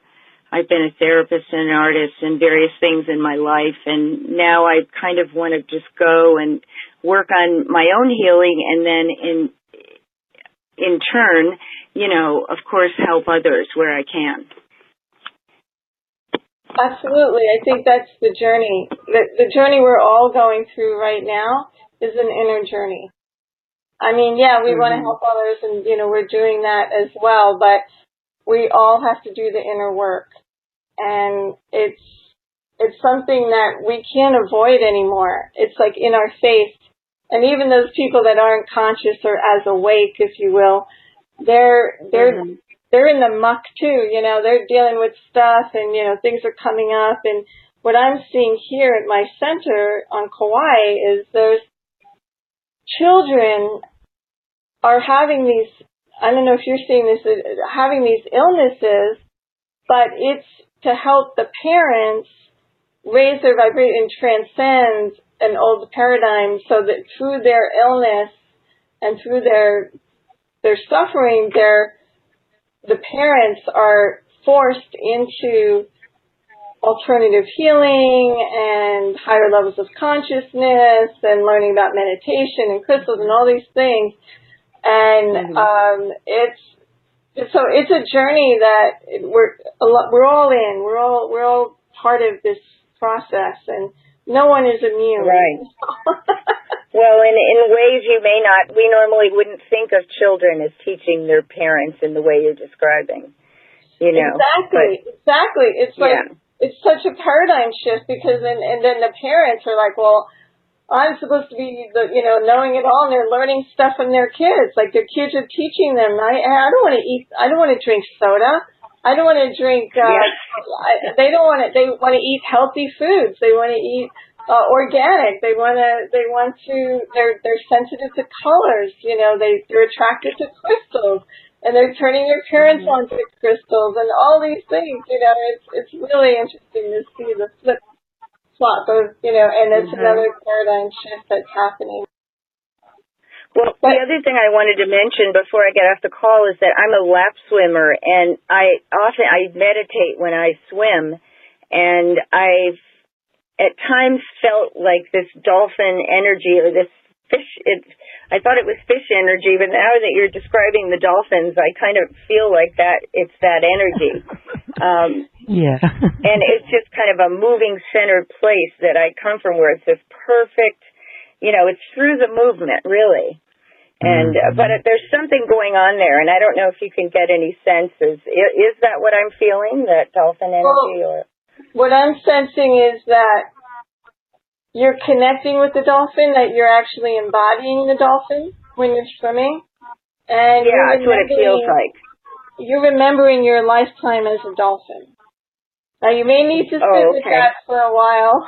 I've been a therapist and an artist and various things in my life, and now I kind of want to just go and work on my own healing, and then in turn, of course, help others where I can. Absolutely. I think that's the journey. The journey we're all going through right now is an inner journey. I mean, we want to help others, and, we're doing that as well, but we all have to do the inner work. And it's something that we can't avoid anymore. It's like in our face. And even those people that aren't conscious or as awake, if you will, they're in the muck too. They're dealing with stuff, and, things are coming up. And what I'm seeing here at my center on Kauai is there's children are having these I don't know if you're seeing this, having these illnesses, but it's to help the parents raise their vibration and transcend an old paradigm so that through their illness and through their suffering, the parents are forced into alternative healing and higher levels of consciousness and learning about meditation and crystals and all these things. And it's a journey that we're all in. We're all part of this process, and no one is immune. Right. Well, in ways we normally wouldn't think of children as teaching their parents in the way you're describing. You know. Exactly. It's like it's such a paradigm shift because then the parents are like, well, I'm supposed to be knowing it all, and they're learning stuff from their kids. Like their kids are teaching them. I don't want to eat. I don't want to drink soda. I don't want to drink. They don't want to. They want to eat healthy foods. They want to eat organic. They're sensitive to colors. You know, they're attracted to crystals, and they're turning their parents on to crystals and all these things. You know, it's really interesting to see the flop of, and it's another paradigm shift that's happening. Well, the other thing I wanted to mention before I get off the call is that I'm a lap swimmer, and I meditate when I swim, and I've at times felt like this dolphin energy or this fish. I thought it was fish energy, but now that you're describing the dolphins, I kind of feel like that it's that energy. Yeah. And it's just kind of a moving centered place that I come from, where it's this perfect, it's through the movement, really. And but there's something going on there, and I don't know if you can get any senses. Is that what I'm feeling, that dolphin energy? Well, what I'm sensing is that you're connecting with the dolphin, that you're actually embodying the dolphin when you're swimming. And that's what it feels like. You're remembering your lifetime as a dolphin. Now, you may need to sit with that for a while.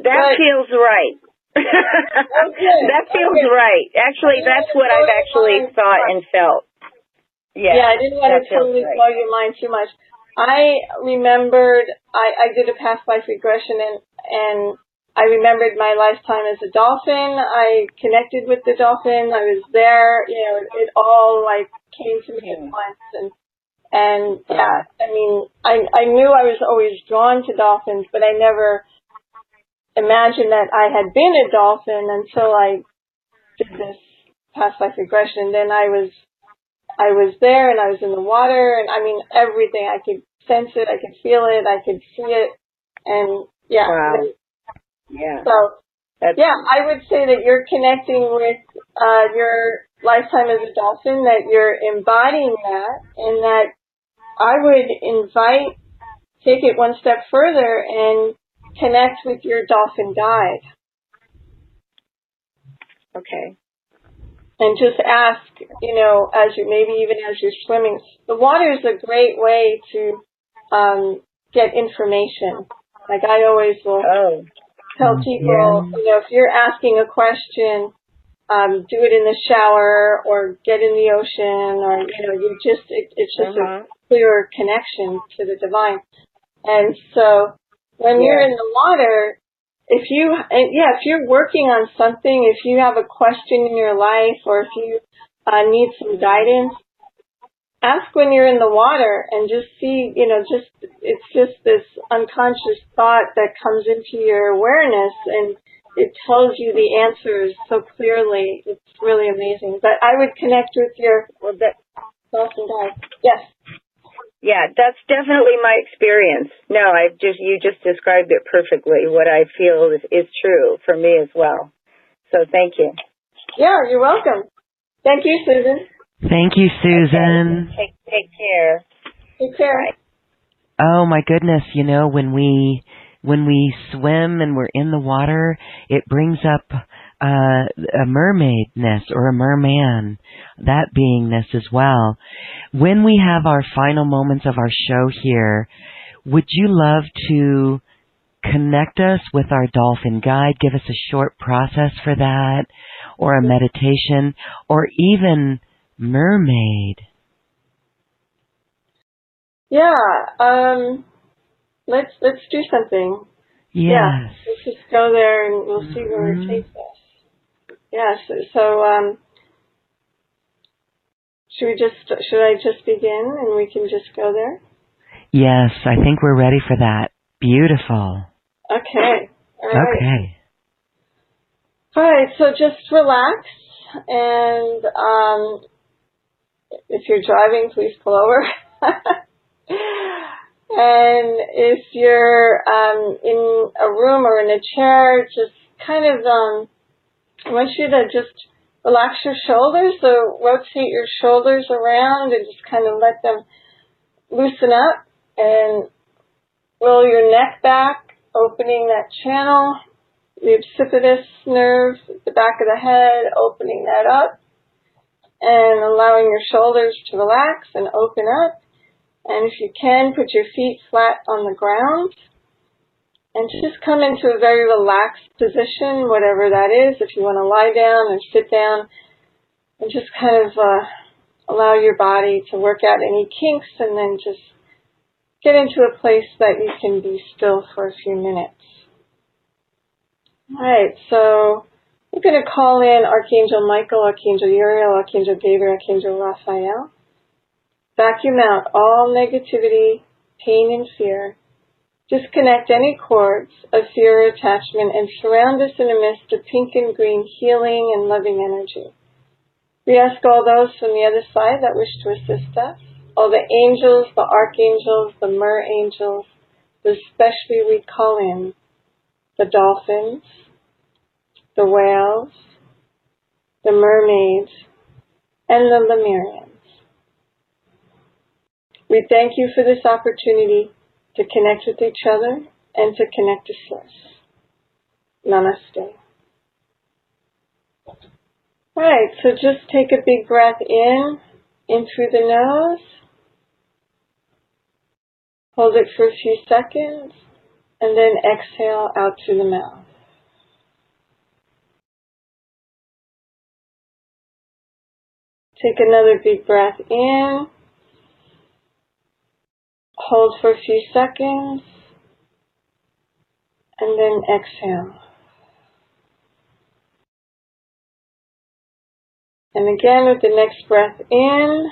That feels right. That feels right. Actually, that's what I've actually thought and felt. Yeah, I didn't want to totally blow your mind too much. I remembered, I did a past life regression, and I remembered my lifetime as a dolphin. I connected with the dolphin. I was there. It all came to me at once. And I mean, I knew I was always drawn to dolphins, but I never imagined that I had been a dolphin until I did this past life regression. Then I was there, and I was in the water, and I mean everything. I could sense it, I could feel it, I could see it, and Wow. So I would say that you're connecting with your lifetime as a dolphin, that you're embodying that, and that I would take it one step further and connect with your dolphin guide. Okay. And just ask, maybe as you're swimming. The water is a great way to get information. Like I always will tell people, if you're asking a question, do it in the shower or get in the ocean, or it's just a clearer connection to the divine. And so when you're in the water, if you're working on something, if you have a question in your life, or if you need some guidance, ask when you're in the water and just see, it's just this unconscious thought that comes into your awareness, and it tells you the answers so clearly. It's really amazing. But I would connect with your dolphin guide. Yes. Yeah, that's definitely my experience. No, you just described it perfectly. What I feel is true for me as well. So thank you. Yeah, you're welcome. Thank you, Susan. Thank you, Susan. Okay. Take care. Take care. Bye. Oh my goodness, when we swim and we're in the water, it brings up a mermaidness or a merman, that beingness as well. When we have our final moments of our show here, would you love to connect us with our dolphin guide? Give us a short process for that, or a meditation, or even Mermaid. Yeah. Let's do something. Yes. Yeah. Let's just go there and we'll see where it takes us. Yeah. So should I just begin and we can just go there? Yes, I think we're ready for that. Beautiful. Okay. All right. Okay. All right. So just relax, and if you're driving, please pull over. And if you're in a room or in a chair, just kind of I want you to just relax your shoulders. So rotate your shoulders around and just kind of let them loosen up, and roll your neck back, opening that channel, the occipital nerve at the back of the head, opening that up, and allowing your shoulders to relax and open up. And if you can, put your feet flat on the ground and just come into a very relaxed position, whatever that is. If you want to lie down or sit down, and just kind of allow your body to work out any kinks, and then just get into a place that you can be still for a few minutes. All right, so we're going to call in Archangel Michael, Archangel Uriel, Archangel Gabriel, Archangel Raphael. Vacuum out all negativity, pain, and fear. Disconnect any cords of fear or attachment and surround us in a mist of pink and green healing and loving energy. We ask all those from the other side that wish to assist us, all the angels, the archangels, the mer-angels, especially we call in the dolphins, the whales, the mermaids, and the Lemurians. We thank you for this opportunity to connect with each other and to connect to Source. Namaste. All right, so just take a big breath in through the nose. Hold it for a few seconds, and then exhale out through the mouth. Take another big breath in. Hold for a few seconds, and then exhale. And again with the next breath in.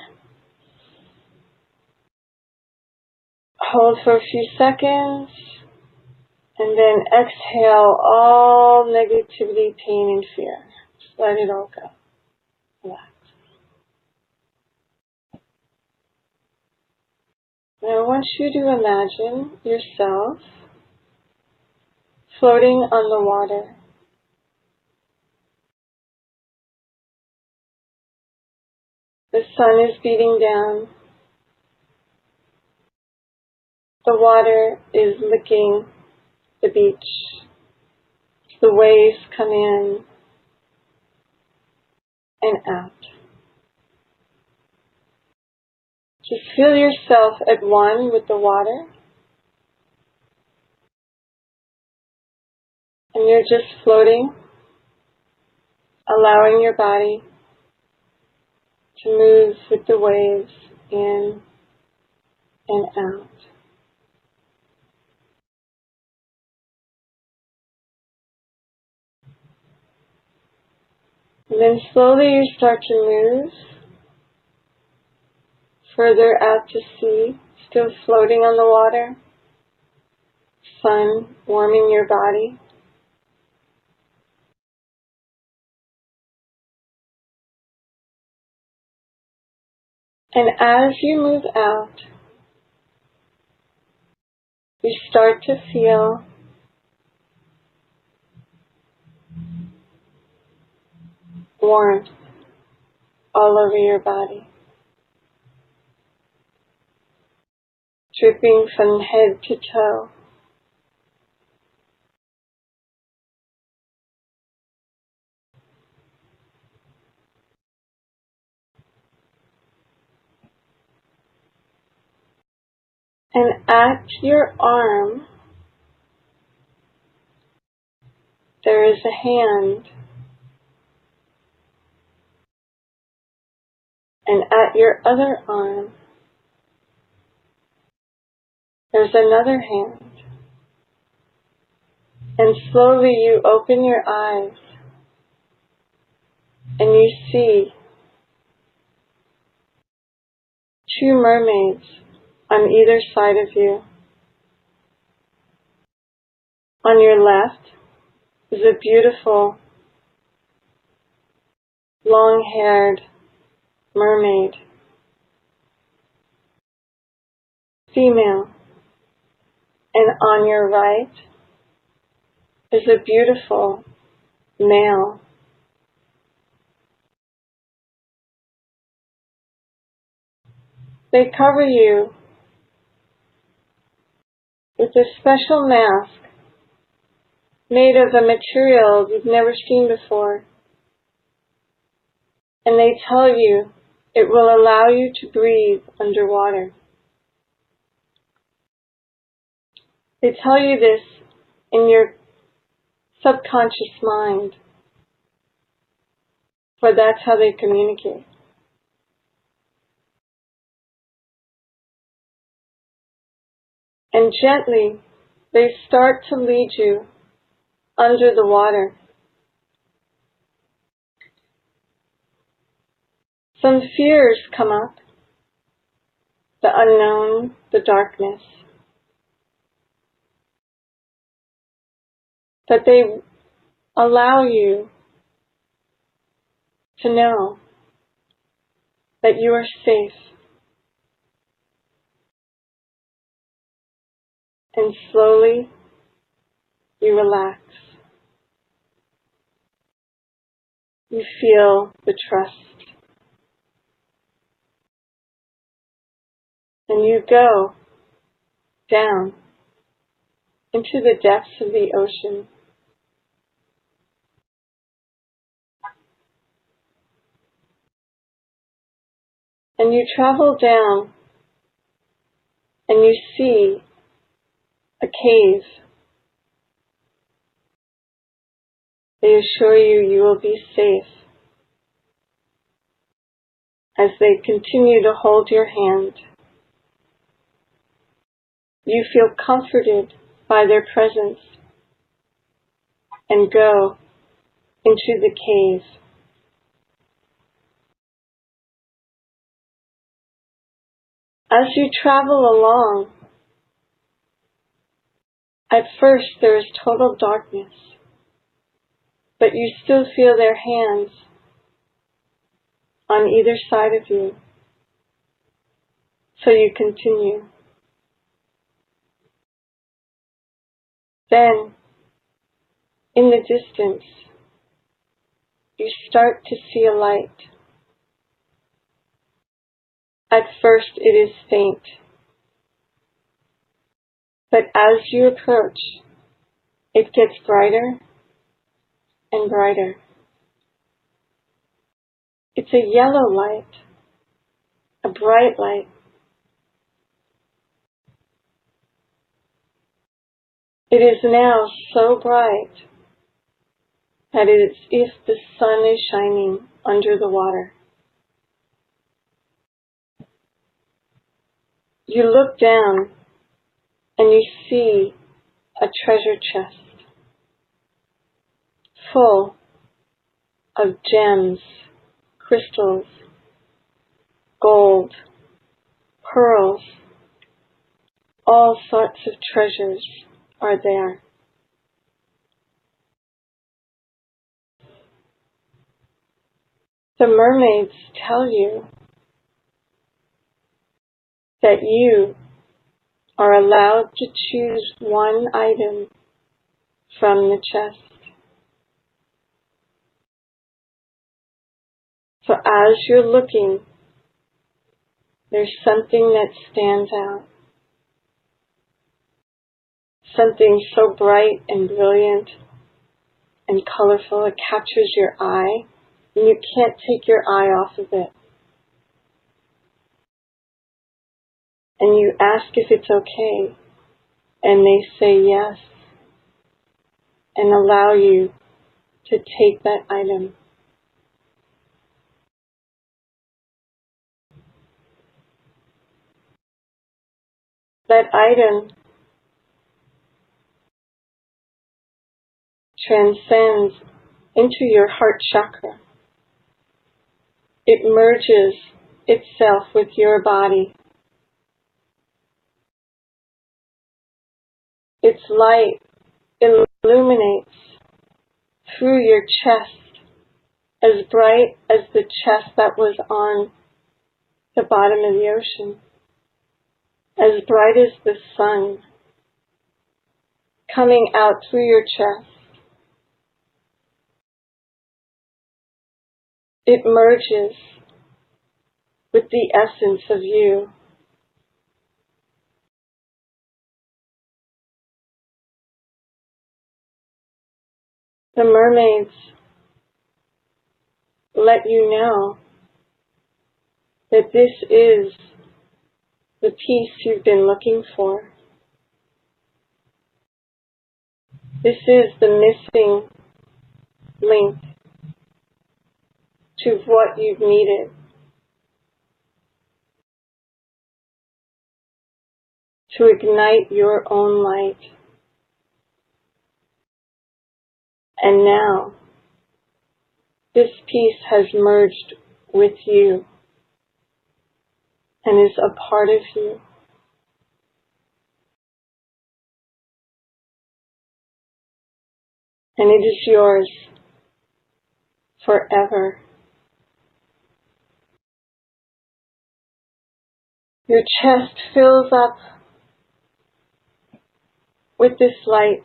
Hold for a few seconds, and then exhale all negativity, pain, and fear. Just let it all go. Relax. Now I want you to imagine yourself floating on the water. The sun is beating down. The water is licking the beach. The waves come in and out. Just feel yourself at one with the water. And you're just floating, allowing your body to move with the waves in and out. And then slowly you start to move further out to sea, still floating on the water, sun warming your body. And as you move out, you start to feel warmth all over your body, dripping from head to toe. And at your arm, there is a hand. And at your other arm, there's another hand. And slowly you open your eyes and you see two mermaids on either side of you. On your left is a beautiful, long-haired mermaid, female. And on your right is a beautiful male. They cover you with a special mask made of a material you've never seen before. And they tell you it will allow you to breathe underwater. They tell you this in your subconscious mind, for that's how they communicate. And gently, they start to lead you under the water. Some fears come up, the unknown, the darkness. But they allow you to know that you are safe. And slowly, you relax. You feel the trust. And you go down into the depths of the ocean. And you travel down and you see a cave. They assure you you will be safe as they continue to hold your hand. You feel comforted by their presence and go into the cave. As you travel along, at first there is total darkness, but you still feel their hands on either side of you. So you continue. Then, in the distance, you start to see a light. At first it is faint, but as you approach, it gets brighter and brighter. It's a yellow light, a bright light. It is now so bright that it is as if the sun is shining under the water. You look down and you see a treasure chest full of gems, crystals, gold, pearls, all sorts of treasures are there. The mermaids tell you that you are allowed to choose one item from the chest. So as you're looking, there's something that stands out. Something so bright and brilliant and colorful, it captures your eye, and you can't take your eye off of it. And you ask if it's okay, and they say yes, and allow you to take that item. That item transcends into your heart chakra. It merges itself with your body. Its light illuminates through your chest, as bright as the chest that was on the bottom of the ocean, as bright as the sun, coming out through your chest. It merges with the essence of you. The mermaids let you know that this is the peace you've been looking for. This is the missing link to what you've needed. To ignite your own light. And now, this peace has merged with you and is a part of you. And it is yours forever. Your chest fills up with this light.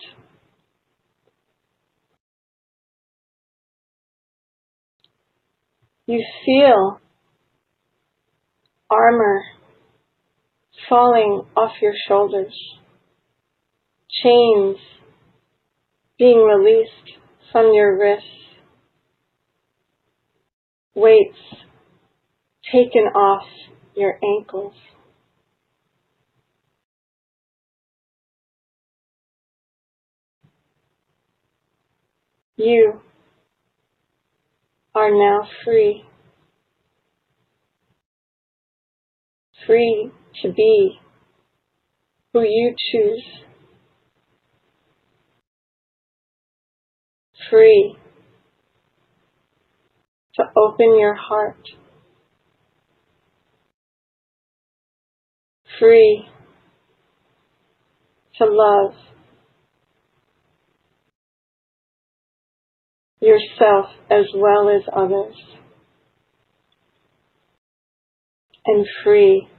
You feel armor falling off your shoulders, chains being released from your wrists, weights taken off your ankles. You are now free. Free to be who you choose. Free to open your heart. Free to love yourself as well as others. And free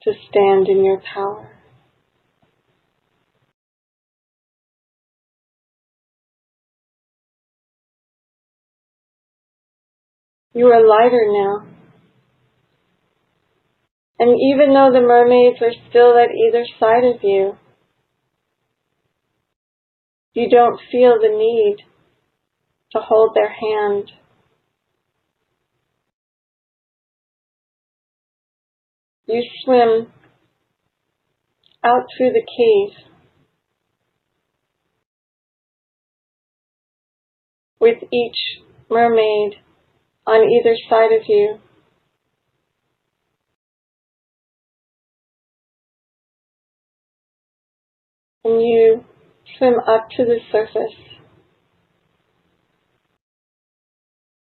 to stand in your power. You are lighter now. And even though the mermaids are still at either side of you, you don't feel the need to hold their hand. You swim out through the cave with each mermaid on either side of you. And you swim up to the surface.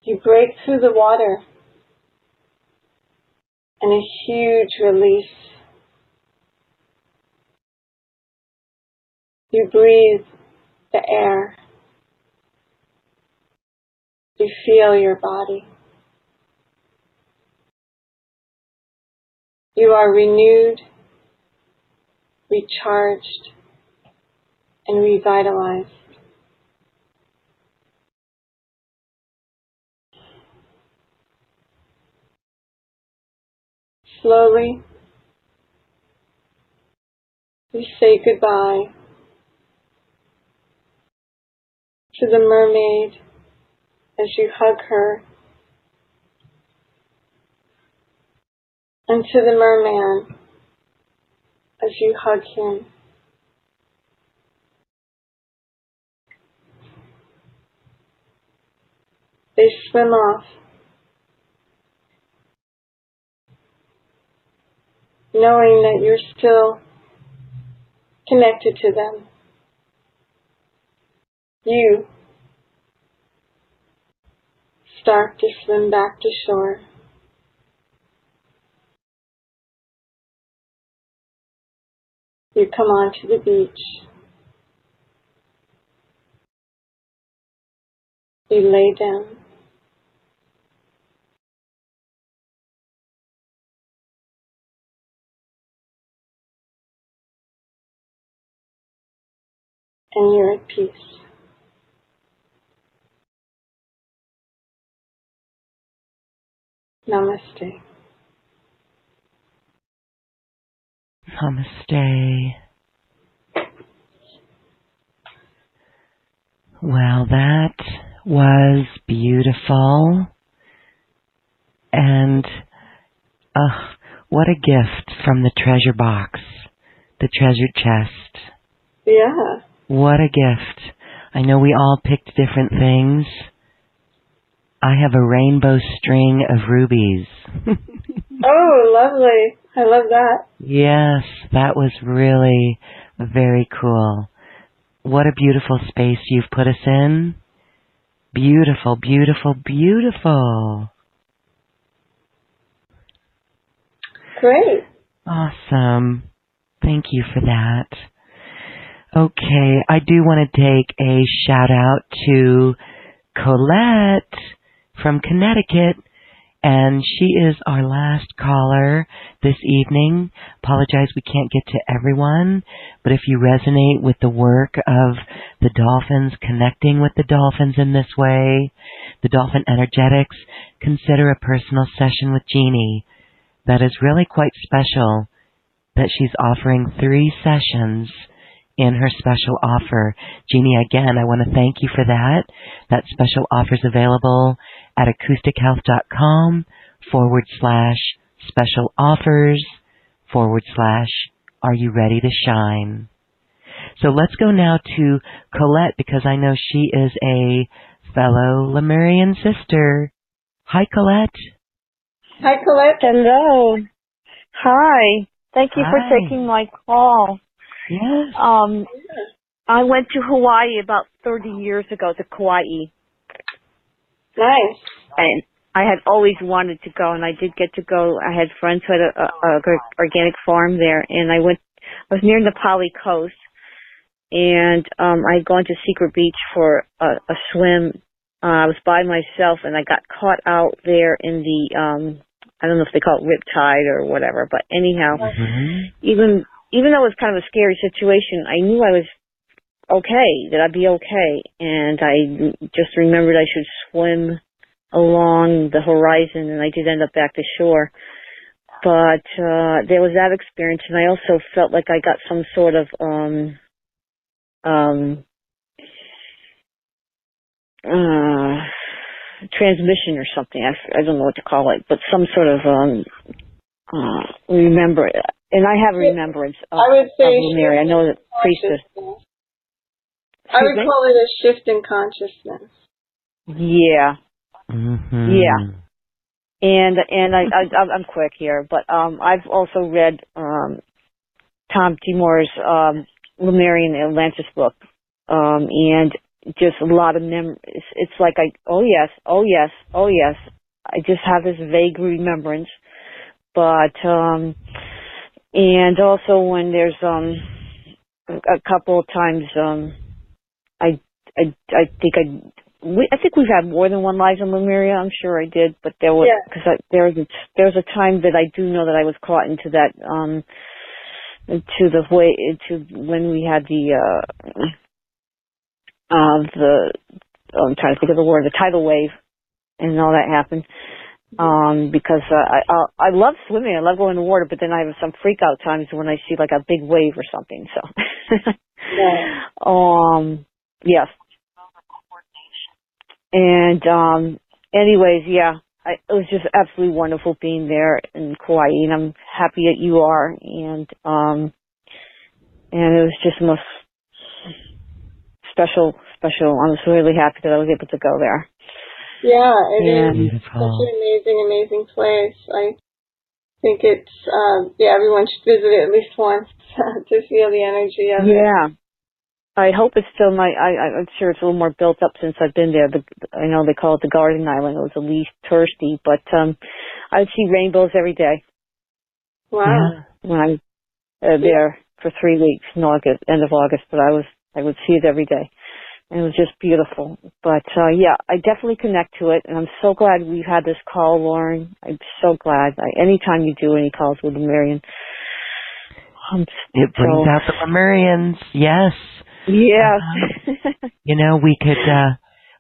You break through the water and a huge release. You breathe the air. You feel your body. You are renewed, recharged, and revitalized. Slowly, you say goodbye to the mermaid as you hug her, and to the merman as you hug him. They swim off. knowing that you're still connected to them. You start to swim back to shore. You come onto the beach. You lay down. And you're at peace. Namaste. Namaste. Well, that was beautiful. And what a gift from the treasure box, the treasure chest. Yeah. What a gift. I know we all picked different things. I have a rainbow string of rubies. Oh, lovely. I love that. Yes, that was really very cool. What a beautiful space you've put us in. Beautiful, beautiful, beautiful. Great. Awesome. Thank you for that. Okay, I do want to take a shout out to Colette from Connecticut, and she is our last caller this evening. Apologize we can't get to everyone, but if you resonate with the work of the Dolphins, connecting with the Dolphins in this way, the Dolphin Energetics, consider a personal session with Jeannie. That is really quite special that she's offering 3 sessions in her special offer. Jeannie, again, I want to thank you for that. That special offer is available at acoustichealth.com/special offers/are you ready to shine. So let's go now to Colette, because I know she is a fellow Lemurian sister. Hi, Colette. Hi, Colette. Hello. Hi. Thank you for Hi. taking my call. Yes. I went to Hawaii about 30 years ago, to Kauai. Nice. And I had always wanted to go, and I did get to go. I had friends who had a organic farm there, and I was near the Pali Coast, and I'd gone to Secret Beach for a swim. I was by myself, and I got caught out there in the, I don't know if they call it riptide or whatever, but anyhow, even though it was kind of a scary situation, I knew I was okay, that I'd be okay. And I just remembered I should swim along the horizon, and I did end up back to shore. But there was that experience, and I also felt like I got some sort of transmission or something. I don't know what to call it, but some sort of remember. And I have remembrance of Lemuria. I know that priestess. I would call it a shift in consciousness. Yeah. Yeah. And I'm quick here, but I've also read Tom Timur's Lemurian Atlantis book, and just a lot of memories. It's like oh yes. I just have this vague remembrance, but and also when there's a couple of times I think we've had more than one live in Lemuria. I'm sure I did, but there was there was a time that I do know that I was caught into that into when we had I'm trying to think of the word, the tidal wave, and all that happened. Because I love swimming, I love going in the water, but then I have some freak out times when I see like a big wave or something. So, yes. And anyways, yeah, it was just absolutely wonderful being there in Kauai, and I'm happy that you are. And it was just the most special. I'm just really happy that I was able to go there. Yeah, it is Beautiful. such an amazing place. think it's, everyone should visit it at least once to feel the energy of it. Yeah. I hope it's still I'm sure it's a little more built up since I've been there. I know they call it the Garden Island. It was the least touristy, but I would see rainbows every day. Wow. Yeah. When I'm there for 3 weeks in August, end of August, but I would see it every day. And it was just beautiful. But I definitely connect to it, and I'm so glad we've had this call, Lauren. I'm so glad. Anytime you do any calls with Lemurian, it brings out the Lemurians, yes. Yes. We could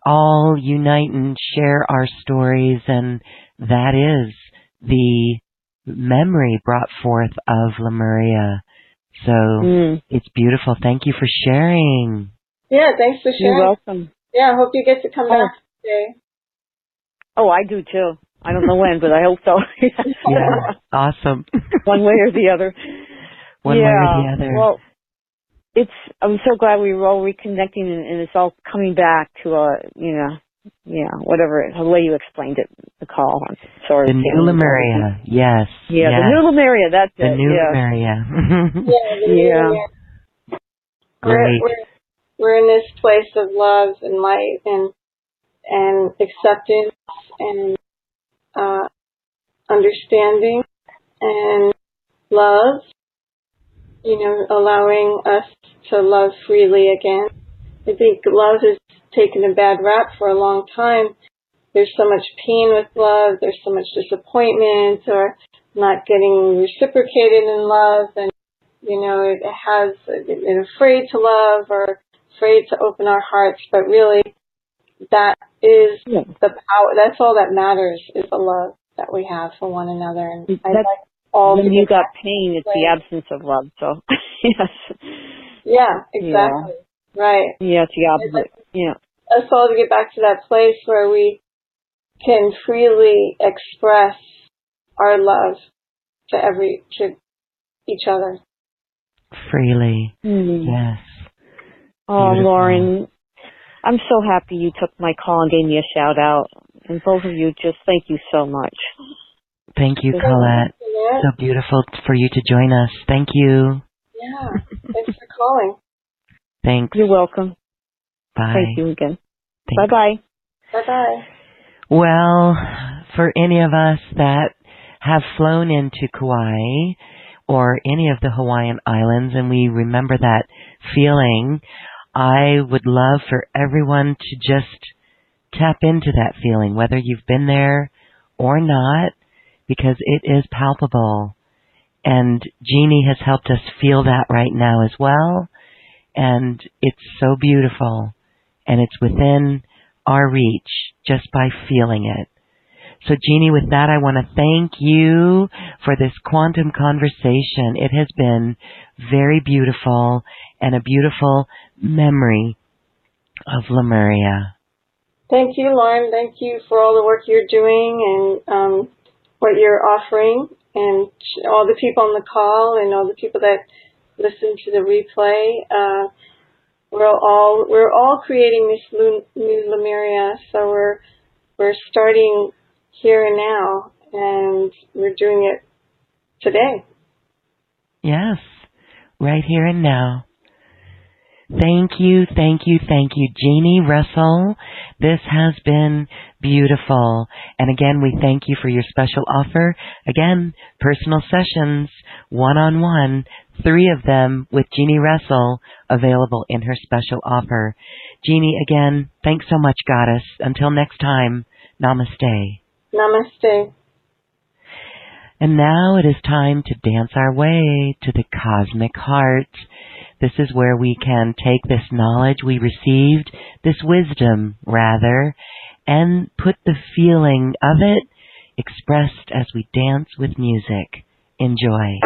all unite and share our stories, and that is the memory brought forth of Lemuria. So it's beautiful. Thank you for sharing. Yeah, thanks for sharing. You're welcome. Yeah, I hope you get to come back today. Oh, I do too. I don't know when, but I hope so. Yeah, awesome. One way or the other. One way or the other. Well, I'm so glad we were all reconnecting and it's all coming back to whatever, the way you explained it, the call. The new Lemuria, yes. Yeah, yes. The new Lemuria, that's the it. The new Lemuria. Yeah. Great. We're in this place of love and light and acceptance and understanding and love, allowing us to love freely again. I think love has taken a bad rap for a long time. There's so much pain with love. There's so much disappointment or not getting reciprocated in love. And, it afraid to love or afraid to open our hearts. But really, that is the power. That's all that matters is the love that we have for one another. And when you got pain, it's the absence of love. So, yes. Yeah, exactly. Yeah. Right. Yeah, it's the opposite. Yeah. Us all to get back to that place where we can freely express our love to each other. Freely. Yes. Oh, Beautiful. Lauren, I'm so happy you took my call and gave me a shout out. And both of you, just thank you so much. Thank you, Colette. So beautiful for you to join us. Thank you. Yeah. Thanks for calling. Thanks. You're welcome. Bye. Thank you again. Thanks. Bye-bye. Bye-bye. Well, for any of us that have flown into Kauai or any of the Hawaiian Islands and we remember that feeling, I would love for everyone to just tap into that feeling, whether you've been there or not, because it is palpable. And Jeannie has helped us feel that right now as well. And it's so beautiful. And it's within our reach just by feeling it. So Jeannie, with that, I want to thank you for this quantum conversation. It has been very beautiful and a beautiful memory of Lemuria. Thank you, Lauren. Thank you for all the work you're doing and what you're offering, and all the people on the call and all the people that listen to the replay. We're all creating this new Lemuria, so we're starting here and now, and we're doing it today. Yes, right here and now. Thank you, thank you, thank you, Jeannie Russell. This has been beautiful. And again, we thank you for your special offer. Again, personal sessions, one-on-one, 3 of them with Jeannie Russell available in her special offer. Jeannie, again, thanks so much, Goddess. Until next time, namaste. Namaste. And now it is time to dance our way to the cosmic heart. This is where we can take this knowledge we received, this wisdom, rather, and put the feeling of it expressed as we dance with music. Enjoy.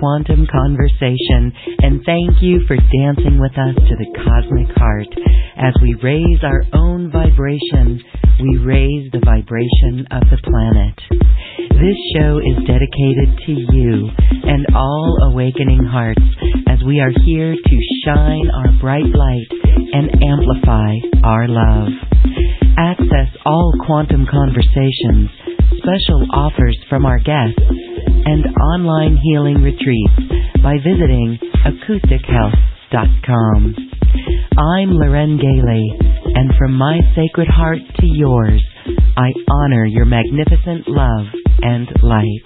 quantum conversation, and thank you for dancing with us to the cosmic heart. As we raise our own vibration, we raise the vibration of the planet. This show is dedicated to you and all awakening hearts, as we are here to shine our bright light and amplify our love. Access all quantum conversations, special offers from our guests, and online healing retreats by visiting acoustichealth.com. I'm Loren Gailey, and from my sacred heart to yours, I honor your magnificent love and light.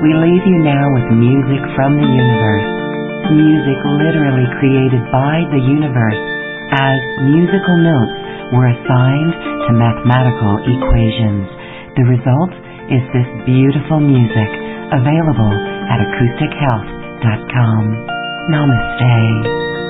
We leave you now with music from the universe, music literally created by the universe, as musical notes were assigned to mathematical equations. The result is this beautiful music, available at acoustichealth.com. Namaste.